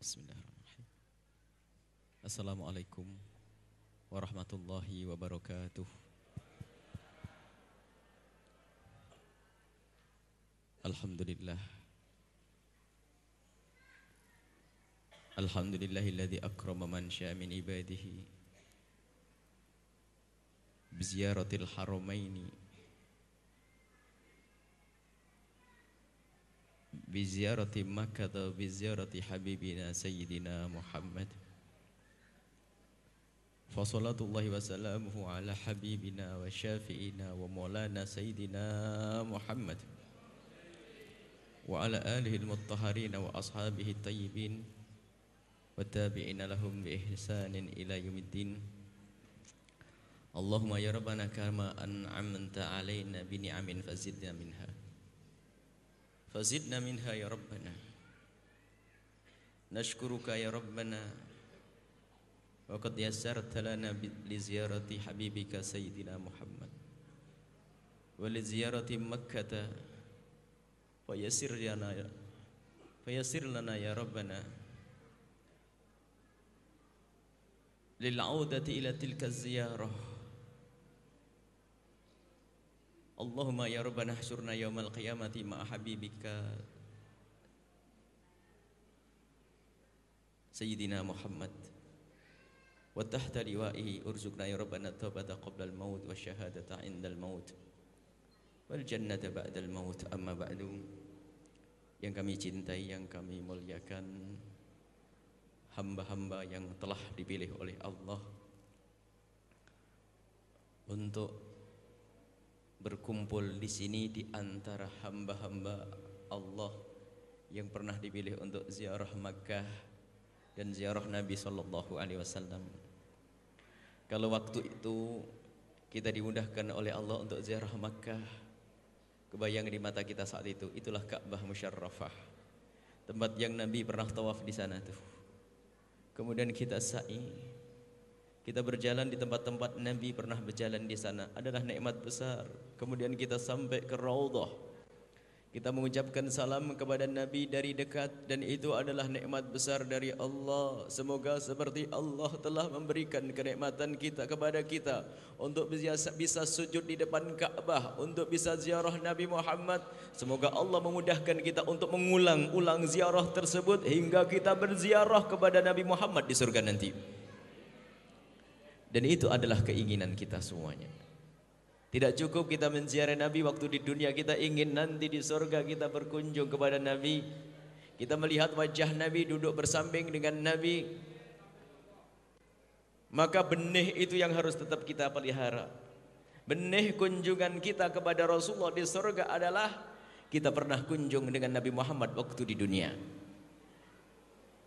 Bismillahirrahmanirrahim. Assalamualaikum warahmatullahi wabarakatuh. Alhamdulillah. Alhamdulillahilladzi akrama man syaa min ibadihi biziyaratil haramaini biziyarati Makkah wa biziyarati habibina sayyidina Muhammad. Fa salatullahi wa salamuhu ala habibina wa syafi'ina wa maulana sayyidina Muhammad wa ala alihi al-muttahharin wa ashabihi at-tayyibin wa tabi'ina lahum bi ihsanin ila yaumiddin. Allahumma ya rabbana kama an'amta alaina bi ni'amin fazidna minha ya rabbana. Nashkuruka ya rabbana wa qad yassarta lana li ziyarati habibika sayyidina Muhammad wa li ziyarati Makkah wa yassir lana ya rabbana lil 'audati ila tilka ziyarah. Allahumma ya rabbana hsyurna yaumal qiyamati ma'a habibika sayyidina Muhammad wa tahta liwa'ihi urzuqna ya rabbana taubata qabla al-maut wa syahadata 'inda al-maut wal jannata ba'da al-maut. Amma ba'du. Yang kami cintai, yang kami muliakan, hamba-hamba yang telah dipilih oleh Allah untuk berkumpul di sini di antara hamba-hamba Allah yang pernah dipilih untuk ziarah Makkah dan ziarah Nabi sallallahu alaihi wasallam. Kalau waktu itu kita dimudahkan oleh Allah untuk ziarah Makkah, kebayang di mata kita saat itu, itulah Ka'bah Musyarrafah, tempat yang Nabi pernah tawaf di sana tuh. Kemudian kita sa'i, kita berjalan di tempat-tempat Nabi pernah berjalan di sana, adalah nikmat besar. Kemudian kita sampai ke Raudhah, kita mengucapkan salam kepada Nabi dari dekat, dan itu adalah nikmat besar dari Allah. Semoga seperti Allah telah memberikan kenikmatan kita kepada kita untuk bisa sujud di depan Ka'bah, untuk bisa ziarah Nabi Muhammad. Semoga Allah memudahkan kita untuk mengulang-ulang ziarah tersebut hingga kita berziarah kepada Nabi Muhammad di surga nanti. Dan itu adalah keinginan kita semuanya. Tidak cukup kita menziarahi Nabi waktu di dunia, kita ingin nanti di surga kita berkunjung kepada Nabi. Kita melihat wajah Nabi, duduk bersamping dengan Nabi. Maka benih itu yang harus tetap kita pelihara. Benih kunjungan kita kepada Rasulullah di surga adalah kita pernah kunjung dengan Nabi Muhammad waktu di dunia.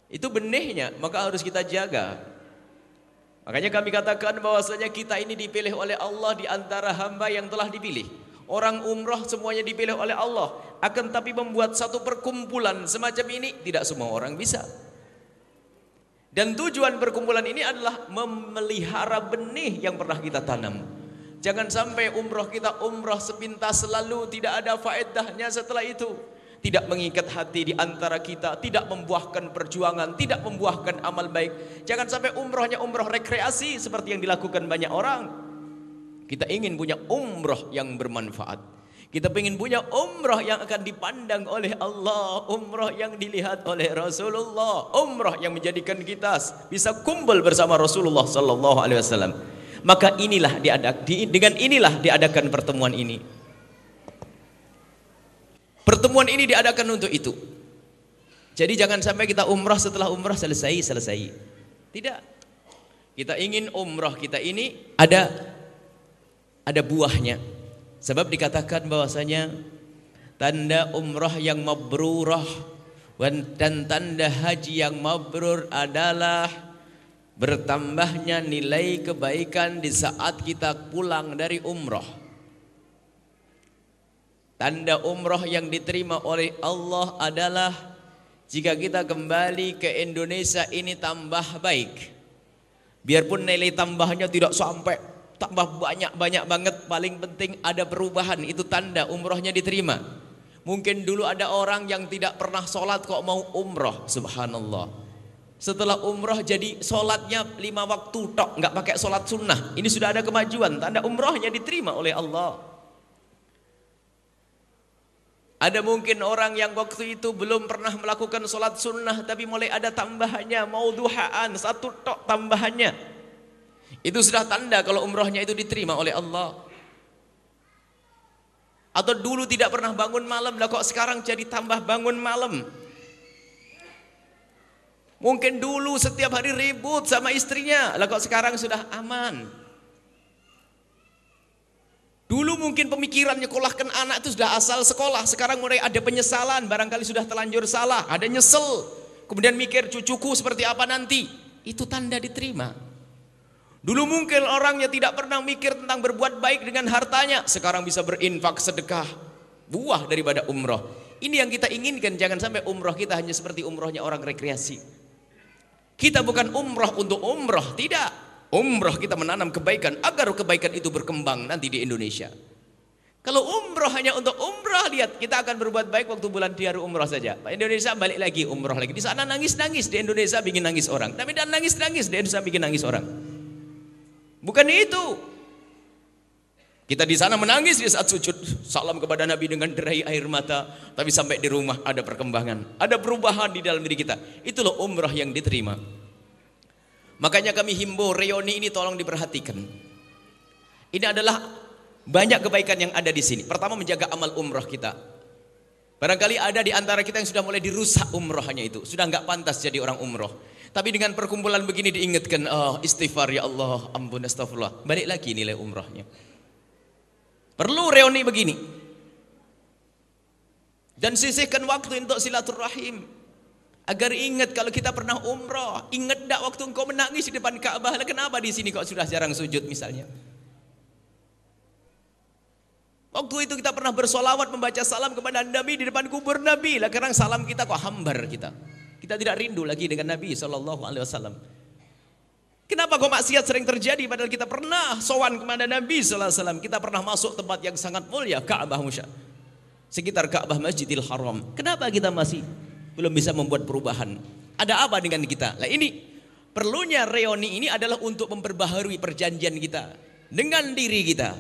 Itu benihnya, maka harus kita jaga. Makanya kami katakan bahwasanya kita ini dipilih oleh Allah di antara hamba yang telah dipilih. Orang umrah semuanya dipilih oleh Allah. Akan tapi membuat satu perkumpulan semacam ini tidak semua orang bisa. Dan tujuan perkumpulan ini adalah memelihara benih yang pernah kita tanam. Jangan sampai umrah kita umrah sepintas lalu tidak ada faedahnya setelah itu. Tidak mengikat hati di antara kita, tidak membuahkan perjuangan, tidak membuahkan amal baik. Jangan sampai umrohnya umroh rekreasi seperti yang dilakukan banyak orang. Kita ingin punya umroh yang bermanfaat. Kita ingin punya umroh yang akan dipandang oleh Allah, umroh yang dilihat oleh Rasulullah, umroh yang menjadikan kita bisa kumpul bersama Rasulullah sallallahu alaihi wasallam. Maka dengan inilah diadakan pertemuan ini. Pertemuan ini diadakan untuk itu. Jadi jangan sampai kita umrah setelah umrah selesai. Tidak. Kita ingin umrah kita ini ada buahnya. Sebab dikatakan bahwasanya tanda umrah yang mabrurah dan tanda haji yang mabrur adalah bertambahnya nilai kebaikan di saat kita pulang dari umrah. Tanda umrah yang diterima oleh Allah adalah jika kita kembali ke Indonesia ini tambah baik. Biarpun nilai tambahnya tidak sampai tambah banyak banget, paling penting ada perubahan, itu tanda umrahnya diterima. Mungkin dulu ada orang yang tidak pernah sholat kok mau umrah, subhanallah. Setelah umroh jadi sholatnya 5 waktu tok, nggak pakai sholat sunnah. Ini sudah ada kemajuan, tanda umrohnya diterima oleh Allah. Ada mungkin orang yang waktu itu belum pernah melakukan sholat sunnah, tapi mulai ada tambahannya, mau duhaan, 1 tok tambahannya. Itu sudah tanda kalau umrohnya itu diterima oleh Allah. Atau dulu tidak pernah bangun malam, lah kok sekarang jadi tambah bangun malam. Mungkin dulu setiap hari ribut sama istrinya, lah kok sekarang sudah aman. Dulu mungkin pemikiran nyekolahkan anak itu sudah asal sekolah, sekarang mulai ada penyesalan, barangkali sudah terlanjur salah, ada nyesel. Kemudian mikir cucuku seperti apa nanti, itu tanda diterima. Dulu mungkin orangnya tidak pernah mikir tentang berbuat baik dengan hartanya, sekarang bisa berinfak sedekah, buah daripada umroh. Ini yang kita inginkan, jangan sampai umroh kita hanya seperti umrohnya orang rekreasi. Kita bukan umroh untuk umroh, tidak. Umroh kita menanam kebaikan agar kebaikan itu berkembang nanti di Indonesia. Kalau umroh hanya untuk umroh, lihat kita akan berbuat baik waktu bulan diharu umroh saja. Pak Indonesia balik lagi umroh lagi. Di sana nangis-nangis, di Indonesia bikin nangis orang. Tapi dan nangis-nangis, di Indonesia bikin nangis orang. Bukan itu. Kita di sana menangis di saat sujud salam kepada Nabi dengan derai air mata, tapi sampai di rumah ada perkembangan, ada perubahan di dalam diri kita. Itu loh umrah yang diterima. Makanya kami himbau reuni ini tolong diperhatikan. Ini adalah banyak kebaikan yang ada di sini. Pertama, menjaga amal umrah kita. Barangkali ada di antara kita yang sudah mulai dirusak umrahnya itu, sudah nggak pantas jadi orang umrah. Tapi dengan perkumpulan begini diingatkan, istighfar ya Allah, ampun astagfirullah, balik lagi nilai umrahnya. Perlu reuni begini. Dan sisihkan waktu untuk silaturahim. Agar ingat kalau kita pernah umrah. Ingat tak waktu engkau menangis di depan Ka'bah. Kenapa di sini kok sudah jarang sujud misalnya? Waktu itu kita pernah bersolawat membaca salam kepada Nabi di depan kubur Nabi. Sekarang salam kita kok hambar kita. Kita tidak rindu lagi dengan Nabi SAW. Kenapa kok maksiat sering terjadi padahal kita pernah sowan kepada Nabi SAW. Kita pernah masuk tempat yang sangat mulia, Ka'bah sekitar Ka'bah Masjidil Haram. Kenapa kita masih belum bisa membuat perubahan? Ada apa dengan kita? Nah ini perlunya reuni ini adalah untuk memperbaharui perjanjian kita dengan diri kita.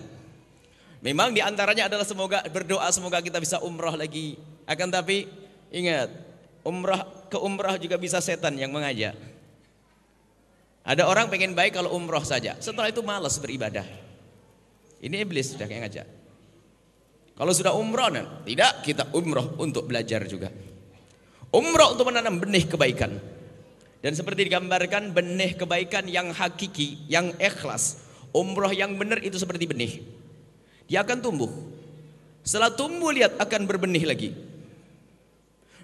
Memang diantaranya adalah semoga berdoa semoga kita bisa umrah lagi. Akan tapi ingat, ke umrah juga bisa setan yang mengajak. Ada orang pengen baik kalau umroh saja, setelah itu malas beribadah. Ini iblis sudah kayak ngajak. Kalau sudah umroh, tidak, kita umroh untuk belajar juga. Umroh untuk menanam benih kebaikan. Dan seperti digambarkan, benih kebaikan yang hakiki, yang ikhlas. Umroh yang benar itu seperti benih. Dia akan tumbuh. Setelah tumbuh, lihat akan berbenih lagi.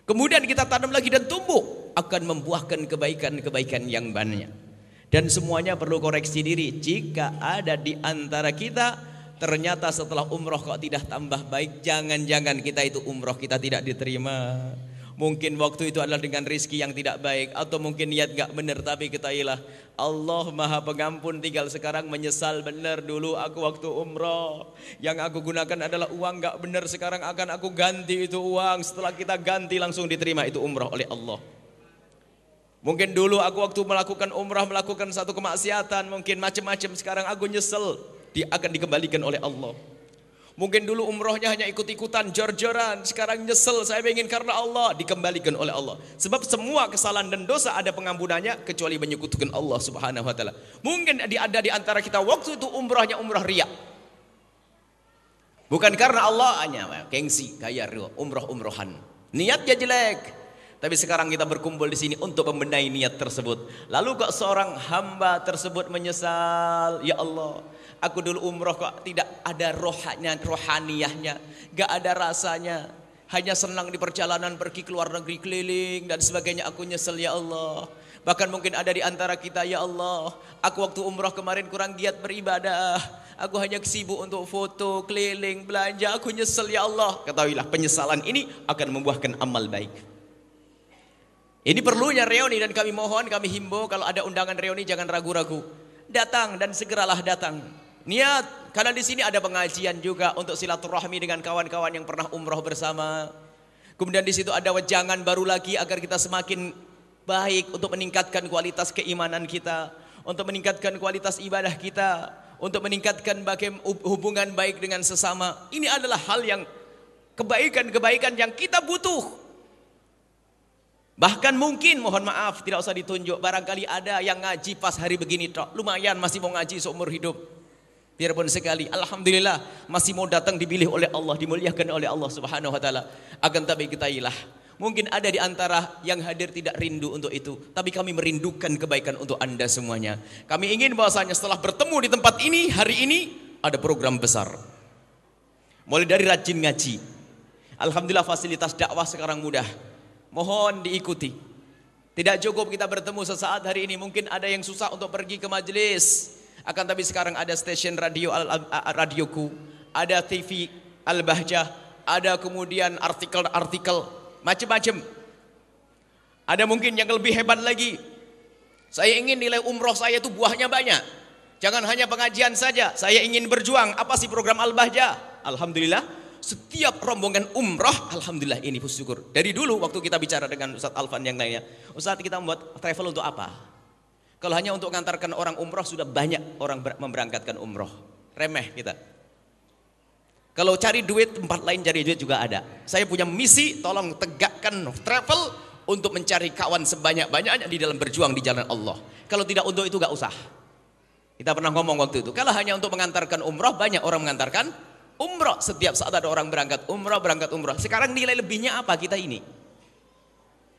Kemudian kita tanam lagi dan tumbuh, akan membuahkan kebaikan-kebaikan yang banyak. Dan semuanya perlu koreksi diri. Jika ada di antara kita ternyata setelah umroh kok tidak tambah baik, jangan-jangan kita itu umroh kita tidak diterima. Mungkin waktu itu adalah dengan rizki yang tidak baik, atau mungkin niat gak benar. Tapi ketahuilah Allah Maha Pengampun, tinggal sekarang menyesal. Benar dulu aku waktu umroh yang aku gunakan adalah uang gak benar, sekarang akan aku ganti itu uang. Setelah kita ganti langsung diterima itu umroh oleh Allah. Mungkin dulu aku waktu melakukan umrah melakukan satu kemaksiatan, mungkin macam-macam, sekarang aku nyesel, dia akan dikembalikan oleh Allah. Mungkin dulu umrohnya hanya ikut-ikutan, jor-joran, sekarang nyesel, saya ingin karena Allah, dikembalikan oleh Allah. Sebab semua kesalahan dan dosa ada pengampunannya kecuali menyekutukan Allah Subhanahu wa taala. Mungkin ada di antara kita waktu itu umrohnya umrah riya. Bukan karena Allah, hanya gengsi, gaya umroh-umrohan. Niatnya jelek. Tapi sekarang kita berkumpul di sini untuk membenahi niat tersebut. Lalu kok seorang hamba tersebut menyesal, ya Allah, aku dulu umroh kok tidak ada rohaniyahnya, gak ada rasanya, hanya senang di perjalanan pergi ke luar negeri keliling dan sebagainya. Aku nyesel ya Allah. Bahkan mungkin ada di antara kita, ya Allah, aku waktu umroh kemarin kurang giat beribadah, aku hanya sibuk untuk foto, keliling, belanja, aku nyesel ya Allah. Ketahuilah penyesalan ini akan membuahkan amal baik. Ini perlunya reuni, dan kami mohon, kami himbau kalau ada undangan reuni jangan ragu-ragu. Datang dan segeralah datang. Niat, karena di sini ada pengajian juga untuk silaturahmi dengan kawan-kawan yang pernah umroh bersama. Kemudian di situ ada wejangan baru lagi agar kita semakin baik untuk meningkatkan kualitas keimanan kita, untuk meningkatkan kualitas ibadah kita, untuk meningkatkan hubungan baik dengan sesama. Ini adalah hal yang kebaikan-kebaikan yang kita butuh. Bahkan mungkin, mohon maaf, tidak usah ditunjuk, barangkali ada yang ngaji pas hari begini tok, lumayan masih mau ngaji seumur hidup. Biarpun sekali, alhamdulillah masih mau datang dipilih oleh Allah, dimuliakan oleh Allah Subhanahu wa taala. Akan tapi ketahuilah, mungkin ada di antara yang hadir tidak rindu untuk itu, tapi kami merindukan kebaikan untuk Anda semuanya. Kami ingin bahwasanya setelah bertemu di tempat ini hari ini ada program besar. Mulai dari rajin ngaji. Alhamdulillah fasilitas dakwah sekarang mudah. Mohon diikuti. Tidak cukup kita bertemu sesaat hari ini. Mungkin ada yang susah untuk pergi ke majelis. Akan tapi sekarang ada stasiun radio radioku, ada TV Al-Bahjah, ada kemudian artikel-artikel macam-macam. Ada mungkin yang lebih hebat lagi. Saya ingin nilai umroh saya itu buahnya banyak. Jangan hanya pengajian saja. Saya ingin berjuang. Apa sih program Al-Bahjah? Alhamdulillah. Setiap rombongan umroh, alhamdulillah ini bersyukur. Dari dulu waktu kita bicara dengan Ustadz Alfan yang lainnya, Ustadz kita membuat travel untuk apa? Kalau hanya untuk mengantarkan orang umroh sudah banyak orang memberangkatkan umroh. Remeh kita. Kalau cari duit tempat lain cari duit juga ada. Saya punya misi, tolong tegakkan travel untuk mencari kawan sebanyak-banyaknya di dalam berjuang di jalan Allah. Kalau tidak untuk itu gak usah. Kita pernah ngomong waktu itu. Kalau hanya untuk mengantarkan umroh, banyak orang mengantarkan umroh. Setiap saat ada orang berangkat umroh. Sekarang nilai lebihnya apa kita ini?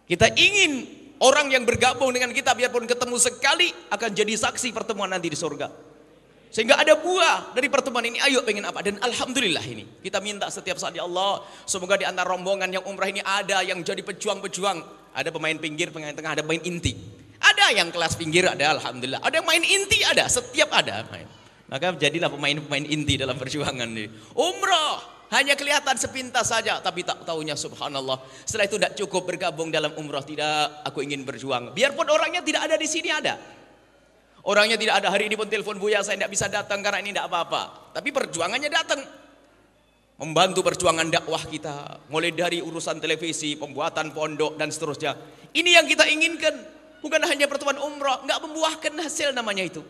Kita ingin orang yang bergabung dengan kita biarpun ketemu sekali akan jadi saksi pertemuan nanti di surga. Sehingga ada buah dari pertemuan ini. Ayo pengen apa? Dan alhamdulillah ini kita minta setiap saat ya Allah, semoga di antara rombongan yang umrah ini ada yang jadi pejuang-pejuang. Ada pemain pinggir, pemain tengah, ada pemain inti. Ada yang kelas pinggir, ada alhamdulillah. Ada yang main inti, ada. Setiap ada main. Maka jadilah pemain-pemain inti dalam perjuangan ini. Umrah hanya kelihatan sepintas saja, tapi tak tahunya subhanallah. Setelah itu tidak cukup bergabung dalam umrah. Tidak, aku ingin berjuang. Biarpun orangnya tidak ada di sini ada. Orangnya tidak ada, hari ini pun telepon Buya, saya tidak bisa datang karena ini tidak apa-apa. Tapi perjuangannya datang. Membantu perjuangan dakwah kita. Mulai dari urusan televisi, pembuatan pondok dan seterusnya. Ini yang kita inginkan. Bukan hanya pertemuan umrah, nggak membuahkan hasil namanya itu.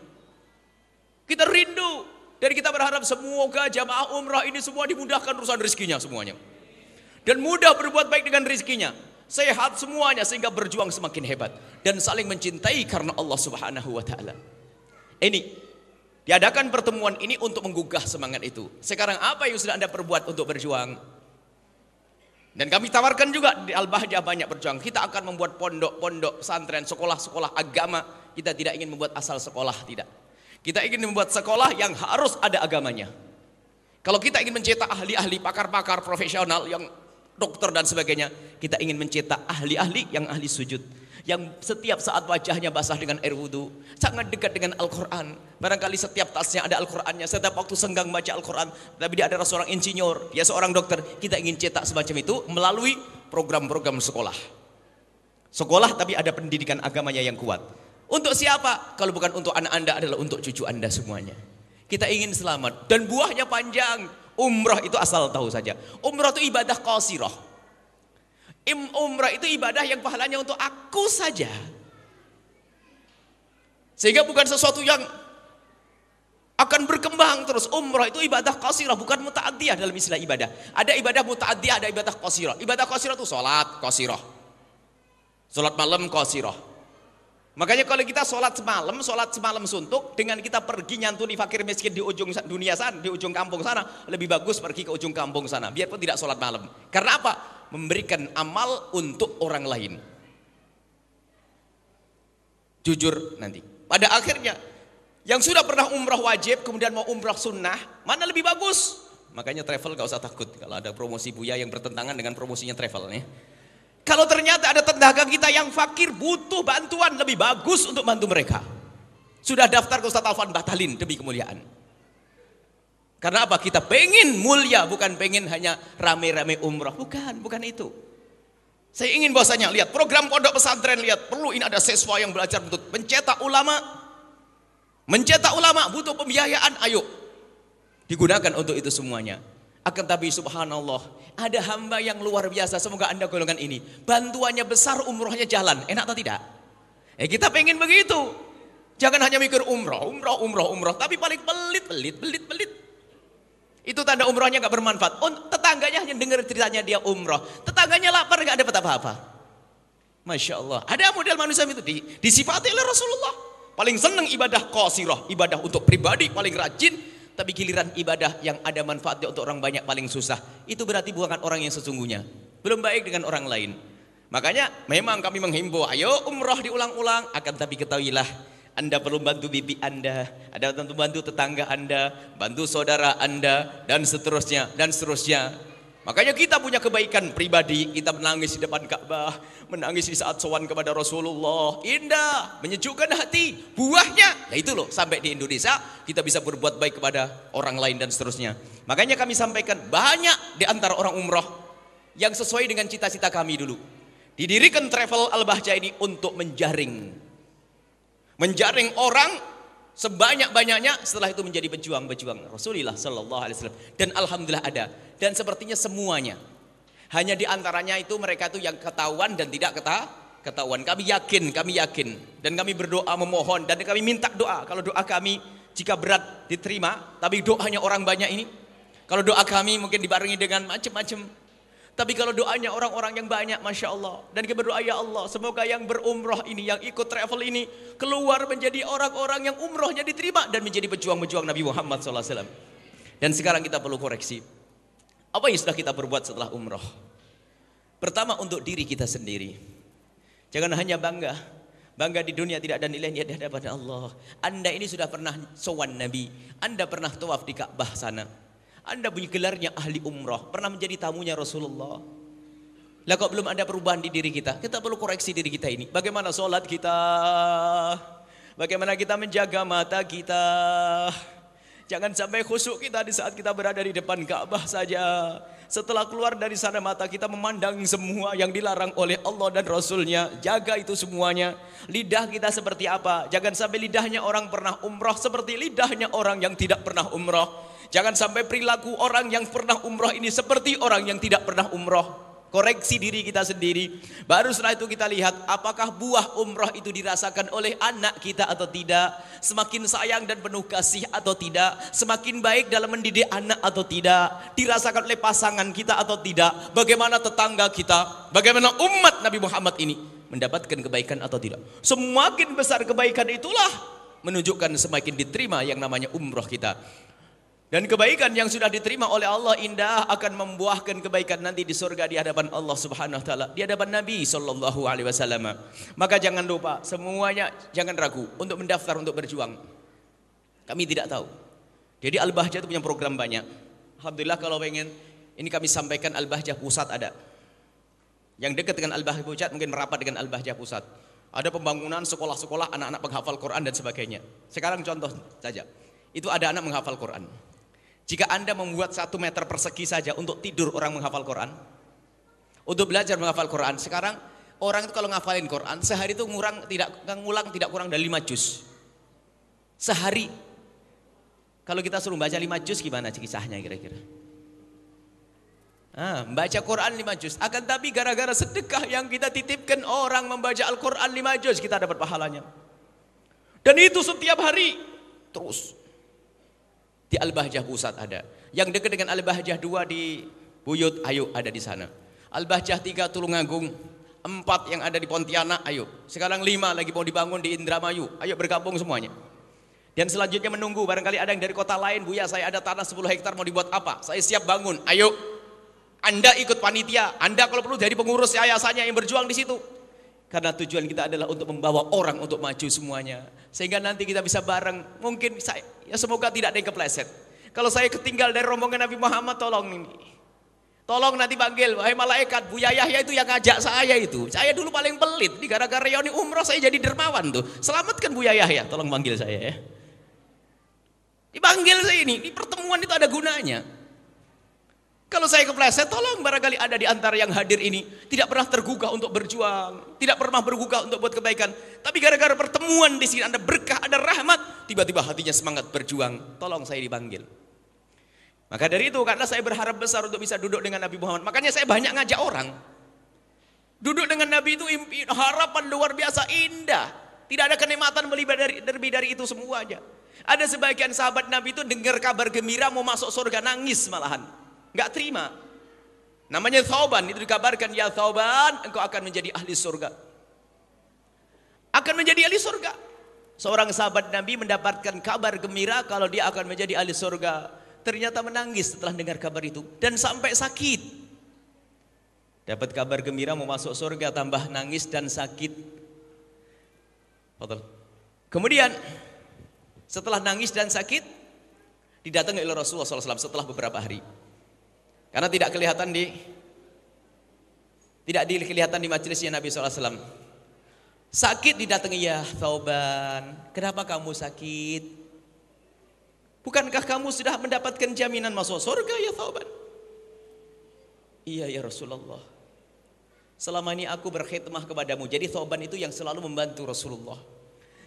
Kita rindu dan kita berharap semoga jamaah umrah ini semua dimudahkan urusan rezekinya semuanya. Dan mudah berbuat baik dengan rezekinya. Sehat semuanya sehingga berjuang semakin hebat. Dan saling mencintai karena Allah Subhanahu wa ta'ala. Ini, diadakan pertemuan ini untuk menggugah semangat itu. Sekarang apa yang sudah Anda perbuat untuk berjuang? Dan kami tawarkan juga di Al-Bahjah banyak berjuang. Kita akan membuat pondok-pondok pesantren, sekolah-sekolah agama. Kita tidak ingin membuat asal sekolah, tidak. Kita ingin membuat sekolah yang harus ada agamanya. Kalau kita ingin mencetak ahli-ahli, pakar-pakar profesional yang dokter dan sebagainya, kita ingin mencetak ahli-ahli yang ahli sujud, yang setiap saat wajahnya basah dengan air wudu, sangat dekat dengan Al-Quran. Barangkali setiap tasnya ada Al-Qurannya, setiap waktu senggang baca Al-Quran. Tapi dia adalah seorang insinyur, dia seorang dokter. Kita ingin cetak semacam itu melalui program-program sekolah. Sekolah tapi ada pendidikan agamanya yang kuat. Untuk siapa? Kalau bukan untuk anak Anda, adalah untuk cucu Anda semuanya. Kita ingin selamat dan buahnya panjang. Umrah itu asal tahu saja. Umrah itu ibadah qasirah. Umrah itu ibadah yang pahalanya untuk aku saja. Sehingga bukan sesuatu yang akan berkembang terus. Umrah itu ibadah qasirah, bukan muta'addiyah dalam istilah ibadah. Ada ibadah muta'addiyah, ada ibadah qasirah. Ibadah qasirah itu sholat qasirah. Sholat malam qasirah. Makanya kalau kita sholat semalam suntuk, dengan kita pergi nyantuni fakir miskin di ujung dunia sana, di ujung kampung sana, lebih bagus pergi ke ujung kampung sana, biarpun tidak sholat malam. Karena apa? Memberikan amal untuk orang lain. Jujur nanti. Pada akhirnya, yang sudah pernah umrah wajib, kemudian mau umrah sunnah, mana lebih bagus? Makanya travel gak usah takut. Kalau ada promosi Buya yang bertentangan dengan promosinya travel nih. Kalau ternyata ada tetangga kita yang fakir butuh bantuan, lebih bagus untuk bantu mereka. Sudah daftar ke Ustadz Alfan, batalin demi kemuliaan. Karena apa? Kita pengen mulia, bukan pengen hanya rame-rame umrah. Bukan itu. Saya ingin bahwasanya lihat program pondok pesantren, lihat perlu ini ada siswa yang belajar untuk mencetak ulama. Mencetak ulama butuh pembiayaan, ayo digunakan untuk itu semuanya. Akan tapi subhanallah, ada hamba yang luar biasa, semoga Anda golongan ini. Bantuannya besar, umrohnya jalan. Enak atau tidak? Kita pengen begitu. Jangan hanya mikir umroh. Tapi paling pelit. Itu tanda umrohnya gak bermanfaat. Tetangganya hanya dengar ceritanya dia umroh. Tetangganya lapar gak dapat apa-apa. Masya Allah. Ada model manusia itu disifati oleh Rasulullah. Paling senang ibadah qasirah, ibadah untuk pribadi paling rajin. Tapi giliran ibadah yang ada manfaatnya untuk orang banyak paling susah. Itu berarti bukan orang yang sesungguhnya. Belum baik dengan orang lain. Makanya memang kami menghimbau, ayo umroh diulang-ulang. Akan tapi ketahuilah, Anda perlu bantu bibi Anda, ada bantu tetangga Anda, bantu saudara Anda, dan seterusnya. Makanya kita punya kebaikan pribadi, kita menangis di depan Ka'bah, menangis di saat sowan kepada Rasulullah, indah, menyejukkan hati. Buahnya, itu loh, sampai di Indonesia kita bisa berbuat baik kepada orang lain dan seterusnya. Makanya kami sampaikan, banyak di antara orang umroh yang sesuai dengan cita-cita kami dulu. Didirikan Travel Al-Bahjah ini untuk menjaring orang sebanyak-banyaknya, setelah itu menjadi pejuang Rasulullah Sallallahu Alaihi Wasallam. Dan alhamdulillah ada. Dan sepertinya semuanya. Hanya di antaranya itu mereka itu yang ketahuan dan tidak ketahuan. Kami yakin. Dan kami berdoa memohon dan kami minta doa. Kalau doa kami jika berat diterima, tapi doanya orang banyak ini. Kalau doa kami mungkin dibarengi dengan macam-macam. Tapi kalau doanya orang-orang yang banyak, Masya Allah. Dan kita berdoa, ya Allah, semoga yang berumroh ini, yang ikut travel ini, keluar menjadi orang-orang yang umrohnya diterima. Dan menjadi pejuang-pejuang Nabi Muhammad SAW. Dan sekarang kita perlu koreksi. Apa yang sudah kita perbuat setelah umroh? Pertama, untuk diri kita sendiri. Jangan hanya bangga. Bangga di dunia tidak ada nilainya di hadapan Allah. Anda ini sudah pernah sowan Nabi. Anda pernah tawaf di Ka'bah sana. Anda punya gelarnya ahli umroh, pernah menjadi tamunya Rasulullah. Lah kok belum ada perubahan di diri kita? Kita perlu koreksi diri kita ini. Bagaimana sholat kita? Bagaimana kita menjaga mata kita? Jangan sampai khusyuk kita di saat kita berada di depan Ka'bah saja. Setelah keluar dari sana mata kita memandang semua yang dilarang oleh Allah dan Rasulnya. Jaga itu semuanya. Lidah kita seperti apa? Jangan sampai lidahnya orang pernah umroh seperti lidahnya orang yang tidak pernah umroh. Jangan sampai perilaku orang yang pernah umroh ini seperti orang yang tidak pernah umroh. Koreksi diri kita sendiri. Baru setelah itu kita lihat apakah buah umroh itu dirasakan oleh anak kita atau tidak. Semakin sayang dan penuh kasih atau tidak. Semakin baik dalam mendidik anak atau tidak. Dirasakan oleh pasangan kita atau tidak. Bagaimana tetangga kita. Bagaimana umat Nabi Muhammad ini mendapatkan kebaikan atau tidak. Semakin besar kebaikan itulah menunjukkan semakin diterima yang namanya umroh kita. Dan kebaikan yang sudah diterima oleh Allah indah akan membuahkan kebaikan nanti di surga di hadapan Allah Subhanahu wa taala, di hadapan Nabi sallallahu alaihi wasallam. Maka jangan lupa semuanya, jangan ragu untuk mendaftar untuk berjuang. Kami tidak tahu. Jadi Al-Bahjah itu punya program banyak. Alhamdulillah kalau pengen ini kami sampaikan Al-Bahjah Pusat ada. Yang dekat dengan Al-Bahjah Pusat mungkin merapat dengan Al-Bahjah Pusat. Ada pembangunan sekolah-sekolah anak-anak penghafal Quran dan sebagainya. Sekarang contoh saja. Itu ada anak menghafal Quran. Jika Anda membuat 1 meter persegi saja untuk tidur orang menghafal Quran, untuk belajar menghafal Quran, sekarang orang itu kalau ngafalin Quran sehari itu ngulang tidak kurang dari 5 juz sehari. Kalau kita suruh baca 5 juz gimana kisahnya kira-kira? Baca Quran 5 juz. Akan tapi gara-gara sedekah yang kita titipkan orang membaca Al-Quran 5 juz, kita dapat pahalanya. Dan itu setiap hari terus. Di Al-Bahjah Pusat ada. Yang dekat dengan Al-Bahjah 2 di Buyut, ayo ada di sana. Al-Bahjah 3 Tulungagung, 4 yang ada di Pontianak, ayo. Sekarang 5 lagi mau dibangun di Indramayu, ayo bergabung semuanya. Dan selanjutnya menunggu, barangkali ada yang dari kota lain, Buya saya ada tanah 10 hektar mau dibuat apa? Saya siap bangun, ayo. Anda ikut panitia, Anda kalau perlu jadi pengurus yayasannya yang berjuang di situ. Karena tujuan kita adalah untuk membawa orang untuk maju semuanya. Sehingga nanti kita bisa bareng. Mungkin saya, ya semoga tidak ada yang kepleset. Kalau saya ketinggal dari rombongan Nabi Muhammad, tolong ini. Tolong nanti panggil, wahai malaikat, Buya Yahya itu yang ngajak saya itu. Saya dulu paling pelit. Di gara-gara reuni umroh saya jadi dermawan tuh. Selamatkan Buya Yahya, tolong panggil saya ya. Dipanggil saya ini, di pertemuan itu ada gunanya. Kalau saya kepleset, tolong barangkali ada di antara yang hadir ini tidak pernah tergugah untuk berjuang, tidak pernah bergugah untuk buat kebaikan. Tapi gara-gara pertemuan di sini ada berkah, ada rahmat, tiba-tiba hatinya semangat berjuang. Tolong saya dipanggil. Maka dari itu karena saya berharap besar untuk bisa duduk dengan Nabi Muhammad, makanya saya banyak ngajak orang. Duduk dengan Nabi itu harapan luar biasa indah. Tidak ada kenikmatan lebih dari itu semuanya. Ada sebagian sahabat Nabi itu dengar kabar gembira mau masuk surga nangis malahan. Enggak terima. Namanya Thauban, itu dikabarkan, ya Thauban, engkau akan menjadi ahli surga. Akan menjadi ahli surga. Seorang sahabat Nabi mendapatkan kabar gembira kalau dia akan menjadi ahli surga. Ternyata menangis setelah dengar kabar itu dan sampai sakit. Dapat kabar gembira mau masuk surga tambah nangis dan sakit. Kemudian setelah nangis dan sakit didatangi oleh Rasulullah SAW setelah beberapa hari. Karena tidak kelihatan di majelisnya Nabi SAW. Sakit didatangi, ya Thauban, kenapa kamu sakit? Bukankah kamu sudah mendapatkan jaminan masuk surga, ya Thauban? Iya ya Rasulullah. Selama ini aku berkhidmah kepadamu. Jadi Thauban itu yang selalu membantu Rasulullah.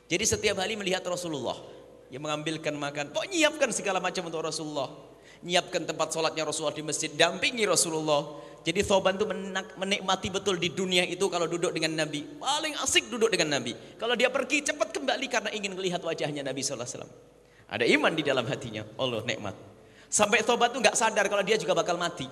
Jadi setiap hari melihat Rasulullah, yang mengambilkan makan, nyiapkan segala macam untuk Rasulullah. Nyiapkan tempat sholatnya Rasulullah di masjid, dampingi Rasulullah. Jadi Thauban itu menikmati betul di dunia itu kalau duduk dengan Nabi. Paling asik duduk dengan Nabi. Kalau dia pergi cepat kembali karena ingin melihat wajahnya Nabi SAW. Ada iman di dalam hatinya. Allah nikmat. Sampai Thauban itu gak sadar kalau dia juga bakal mati.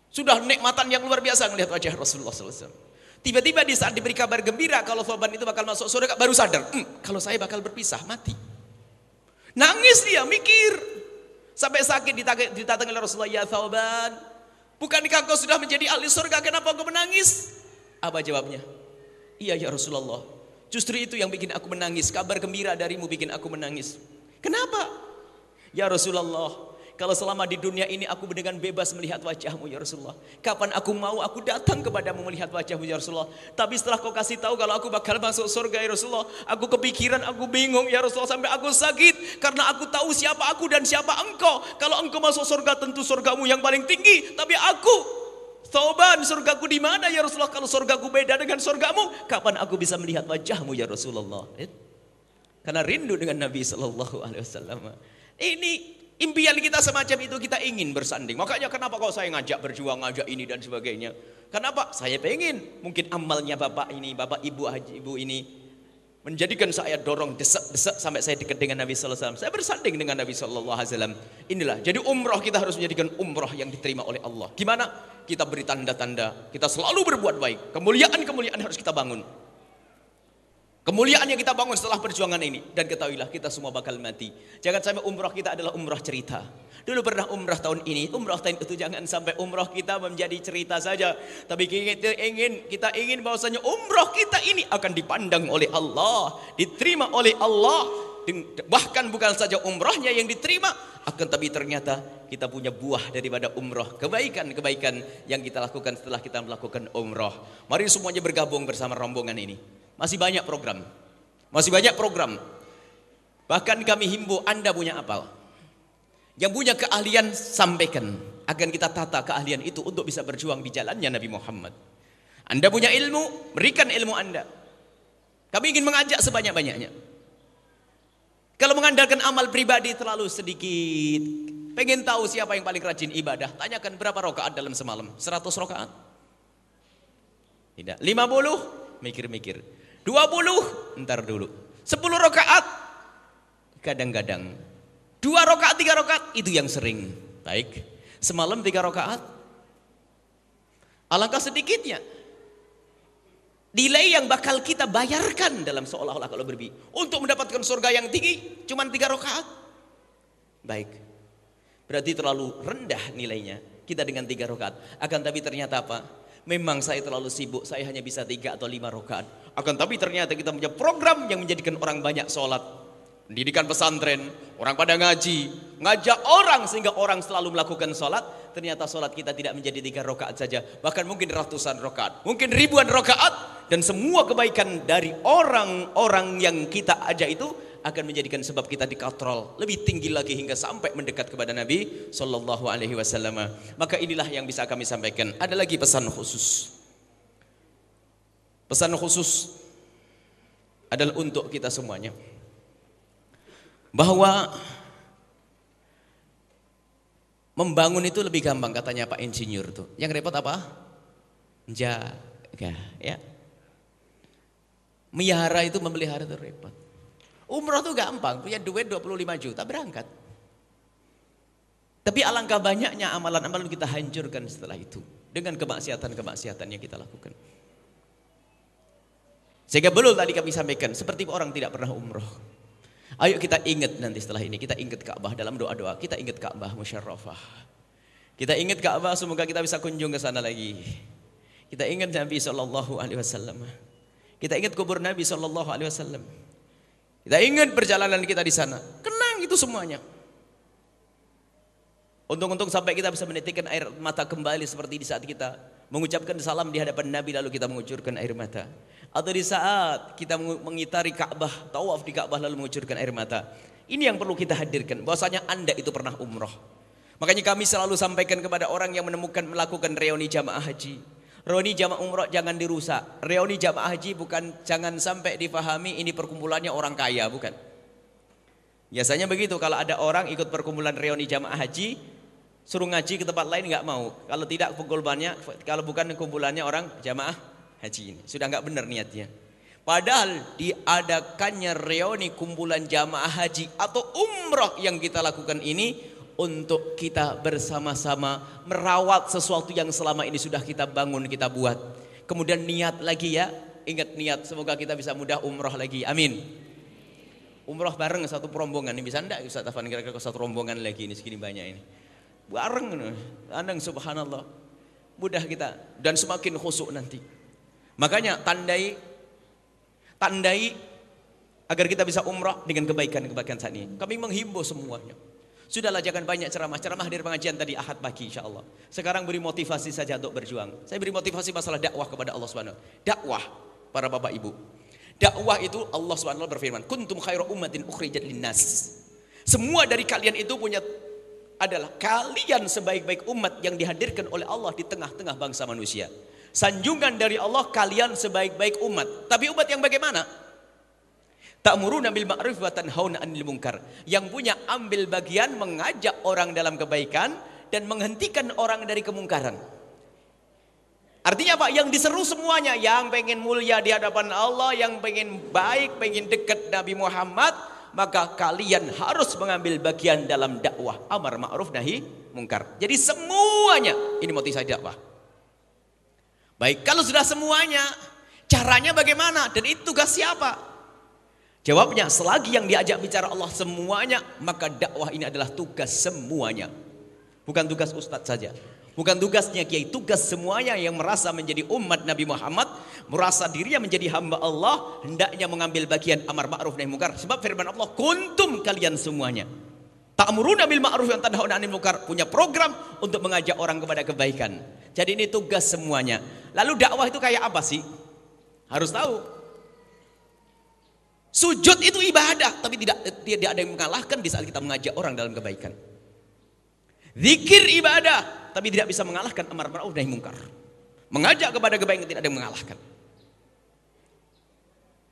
Sudah nikmatan yang luar biasa melihat wajah Rasulullah SAW. Tiba-tiba di saat diberi kabar gembira kalau Thauban itu bakal masuk surga, baru sadar, kalau saya bakal berpisah, mati. Nangis dia, mikir. Sampai sakit didatangi oleh Rasulullah, ya Thauban, bukankah kau sudah menjadi ahli surga, kenapa kau menangis? Apa jawabnya? Iya ya Rasulullah, justru itu yang bikin aku menangis. Kabar gembira darimu bikin aku menangis. Kenapa? Ya Rasulullah, kalau selama di dunia ini aku dengan bebas melihat wajahmu ya Rasulullah, kapan aku mau aku datang kepadamu melihat wajahmu ya Rasulullah. Tapi setelah kau kasih tahu kalau aku bakal masuk surga ya Rasulullah, aku kepikiran, aku bingung ya Rasulullah, sampai aku sakit karena aku tahu siapa aku dan siapa engkau. Kalau engkau masuk surga tentu surgamu yang paling tinggi, tapi aku Thauban, surgaku di mana ya Rasulullah? Kalau surgaku beda dengan surgamu, kapan aku bisa melihat wajahmu ya Rasulullah? Karena rindu dengan Nabi SAW. Ini impian kita semacam itu, kita ingin bersanding. Makanya kenapa kok saya ngajak berjuang, ngajak ini dan sebagainya. Kenapa? Saya pengen mungkin amalnya bapak ini, bapak ibu haji ibu ini menjadikan saya dorong desek sampai saya dekat dengan Nabi SAW. Saya bersanding dengan Nabi SAW. Inilah, jadi umroh kita harus menjadikan umroh yang diterima oleh Allah. Gimana? Kita beri tanda-tanda, kita selalu berbuat baik. Kemuliaan-kemuliaan harus kita bangun. Kemuliaan yang kita bangun setelah perjuangan ini. Dan ketahuilah kita semua bakal mati. Jangan sampai umrah kita adalah umrah cerita. Dulu pernah umrah tahun ini, umrah tahun itu, jangan sampai umrah kita menjadi cerita saja. Tapi kita ingin bahwasanya umrah kita ini akan dipandang oleh Allah, diterima oleh Allah. Bahkan bukan saja umrahnya yang diterima, akan tapi ternyata kita punya buah daripada umrah, kebaikan-kebaikan yang kita lakukan setelah kita melakukan umrah. Mari semuanya bergabung bersama rombongan ini. Masih banyak program. Bahkan kami himbau, Anda punya apa? Yang punya keahlian sampaikan, akan kita tata keahlian itu untuk bisa berjuang di jalannya Nabi Muhammad. Anda punya ilmu, berikan ilmu Anda. Kami ingin mengajak sebanyak-banyaknya. Kalau mengandalkan amal pribadi terlalu sedikit. Pengen tahu siapa yang paling rajin ibadah, tanyakan berapa rakaat dalam semalam. 100 rakaat? Tidak. 50? Mikir-mikir. 20? Ntar dulu. 10 rakaat? Kadang-kadang. 2 rakaat, 3 rakaat? Itu yang sering. Baik. Semalam 3 rakaat? Alangkah sedikitnya nilai yang bakal kita bayarkan dalam seolah-olah kalau berbi untuk mendapatkan surga yang tinggi cuma 3 rakaat. Baik. Berarti terlalu rendah nilainya kita dengan 3 rakaat. Akan tapi ternyata apa? Memang saya terlalu sibuk, saya hanya bisa 3 atau 5 rakaat. Akan tapi ternyata kita punya program yang menjadikan orang banyak sholat. Pendidikan pesantren, orang pada ngaji, ngajak orang sehingga orang selalu melakukan sholat. Ternyata sholat kita tidak menjadi 3 rakaat saja, bahkan mungkin ratusan rakaat, mungkin ribuan rakaat. Dan semua kebaikan dari orang-orang yang kita ajak itu akan menjadikan sebab kita dikatrol lebih tinggi lagi hingga sampai mendekat kepada Nabi Sallallahu Alaihi Wasallam. Maka inilah yang bisa kami sampaikan. Ada lagi pesan khusus. Pesan khusus adalah untuk kita semuanya, bahwa Membangun itu lebih gampang katanya Pak Insinyur tuh. Yang repot apa? Jaga, ya. Melihara itu memelihara itu repot. Umroh tuh gampang, punya duit 25 juta berangkat. Tapi alangkah banyaknya amalan-amalan kita hancurkan setelah itu dengan kemaksiatan-kemaksiatan yang kita lakukan. Sehingga belum tadi kami sampaikan seperti orang tidak pernah umroh. Ayo kita ingat nanti setelah ini, kita ingat Ka'bah dalam doa-doa, kita ingat Ka'bah musyarrafah. Kita ingat Ka'bah, semoga kita bisa kunjung ke sana lagi. Kita ingat Nabi SAW. Kita ingat kubur Nabi SAW. Kita ingat perjalanan kita di sana. Kenang itu semuanya. Untung-untung sampai kita bisa menitikkan air mata kembali seperti di saat kita mengucapkan salam di hadapan Nabi lalu kita mengucurkan air mata. Atau di saat kita mengitari Ka'bah, tawaf di Ka'bah lalu mengucurkan air mata. Ini yang perlu kita hadirkan, bahwasanya Anda itu pernah umroh. Makanya kami selalu sampaikan kepada orang yang melakukan reuni jamaah haji. Reuni jamaah umroh jangan dirusak. Reuni jamaah haji bukan, jangan sampai difahami ini perkumpulannya orang kaya, bukan. Biasanya begitu, kalau ada orang ikut perkumpulan reuni jamaah haji, suruh ngaji ke tempat lain nggak mau. Kalau tidak kumpulannya, kalau bukan kumpulannya orang jamaah haji ini sudah nggak benar niatnya. Padahal diadakannya reuni kumpulan jamaah haji atau umroh yang kita lakukan ini untuk kita bersama-sama merawat sesuatu yang selama ini sudah kita bangun, kita buat. Kemudian niat lagi ya, ingat niat, semoga kita bisa mudah umroh lagi, amin. Umroh bareng satu rombongan, ini bisa enggak Ustaz Afan kira-kira satu rombongan lagi ini segini banyak ini. Bareng, andang subhanallah, mudah kita dan semakin khusyuk nanti. Makanya tandai agar kita bisa umrah dengan kebaikan-kebaikan saat ini. Kami menghimbau semuanya. Sudahlah jangan banyak ceramah hadir pengajian tadi Ahad pagi insyaallah. Sekarang beri motivasi saja untuk berjuang. Saya beri motivasi masalah dakwah kepada Allah Subhanahu. Dakwah para bapak ibu. Dakwah itu Allah Subhanahu berfirman, "Kuntum khairu ummatin ukhrijat linnas." Semua dari kalian itu adalah kalian sebaik-baik umat yang dihadirkan oleh Allah di tengah-tengah bangsa manusia. Sanjungan dari Allah, kalian sebaik-baik umat. Tapi umat yang bagaimana? Ta'muruna bil ma'ruf wa tanhauna 'anil munkar. Yang punya ambil bagian mengajak orang dalam kebaikan dan menghentikan orang dari kemungkaran. Artinya apa? Yang diseru semuanya, yang pengen mulia di hadapan Allah, yang pengen baik, pengen dekat Nabi Muhammad, maka kalian harus mengambil bagian dalam dakwah amar ma'ruf nahi munkar. Jadi semuanya ini motivasi dakwah. Baik, kalau sudah semuanya, caranya bagaimana? Dan itu tugas siapa? Jawabnya, selagi yang diajak bicara Allah semuanya, maka dakwah ini adalah tugas semuanya. Bukan tugas ustadz saja, bukan tugasnya kiai, tugas semuanya yang merasa menjadi umat Nabi Muhammad, merasa dirinya menjadi hamba Allah, hendaknya mengambil bagian amar ma'ruf nahi munkar. Sebab firman Allah, kuntum, kalian semuanya. Ta'muruna bil ma'ruf wa tanhauna 'anil munkar, punya program untuk mengajak orang kepada kebaikan. Jadi ini tugas semuanya. Lalu dakwah itu kayak apa sih? Harus tahu. Sujud itu ibadah, tapi tidak ada yang mengalahkan di saat kita mengajak orang dalam kebaikan. Zikir ibadah, tapi tidak bisa mengalahkan amar ma'ruf nahi munkar. Mengajak kepada kebaikan tidak ada yang mengalahkan.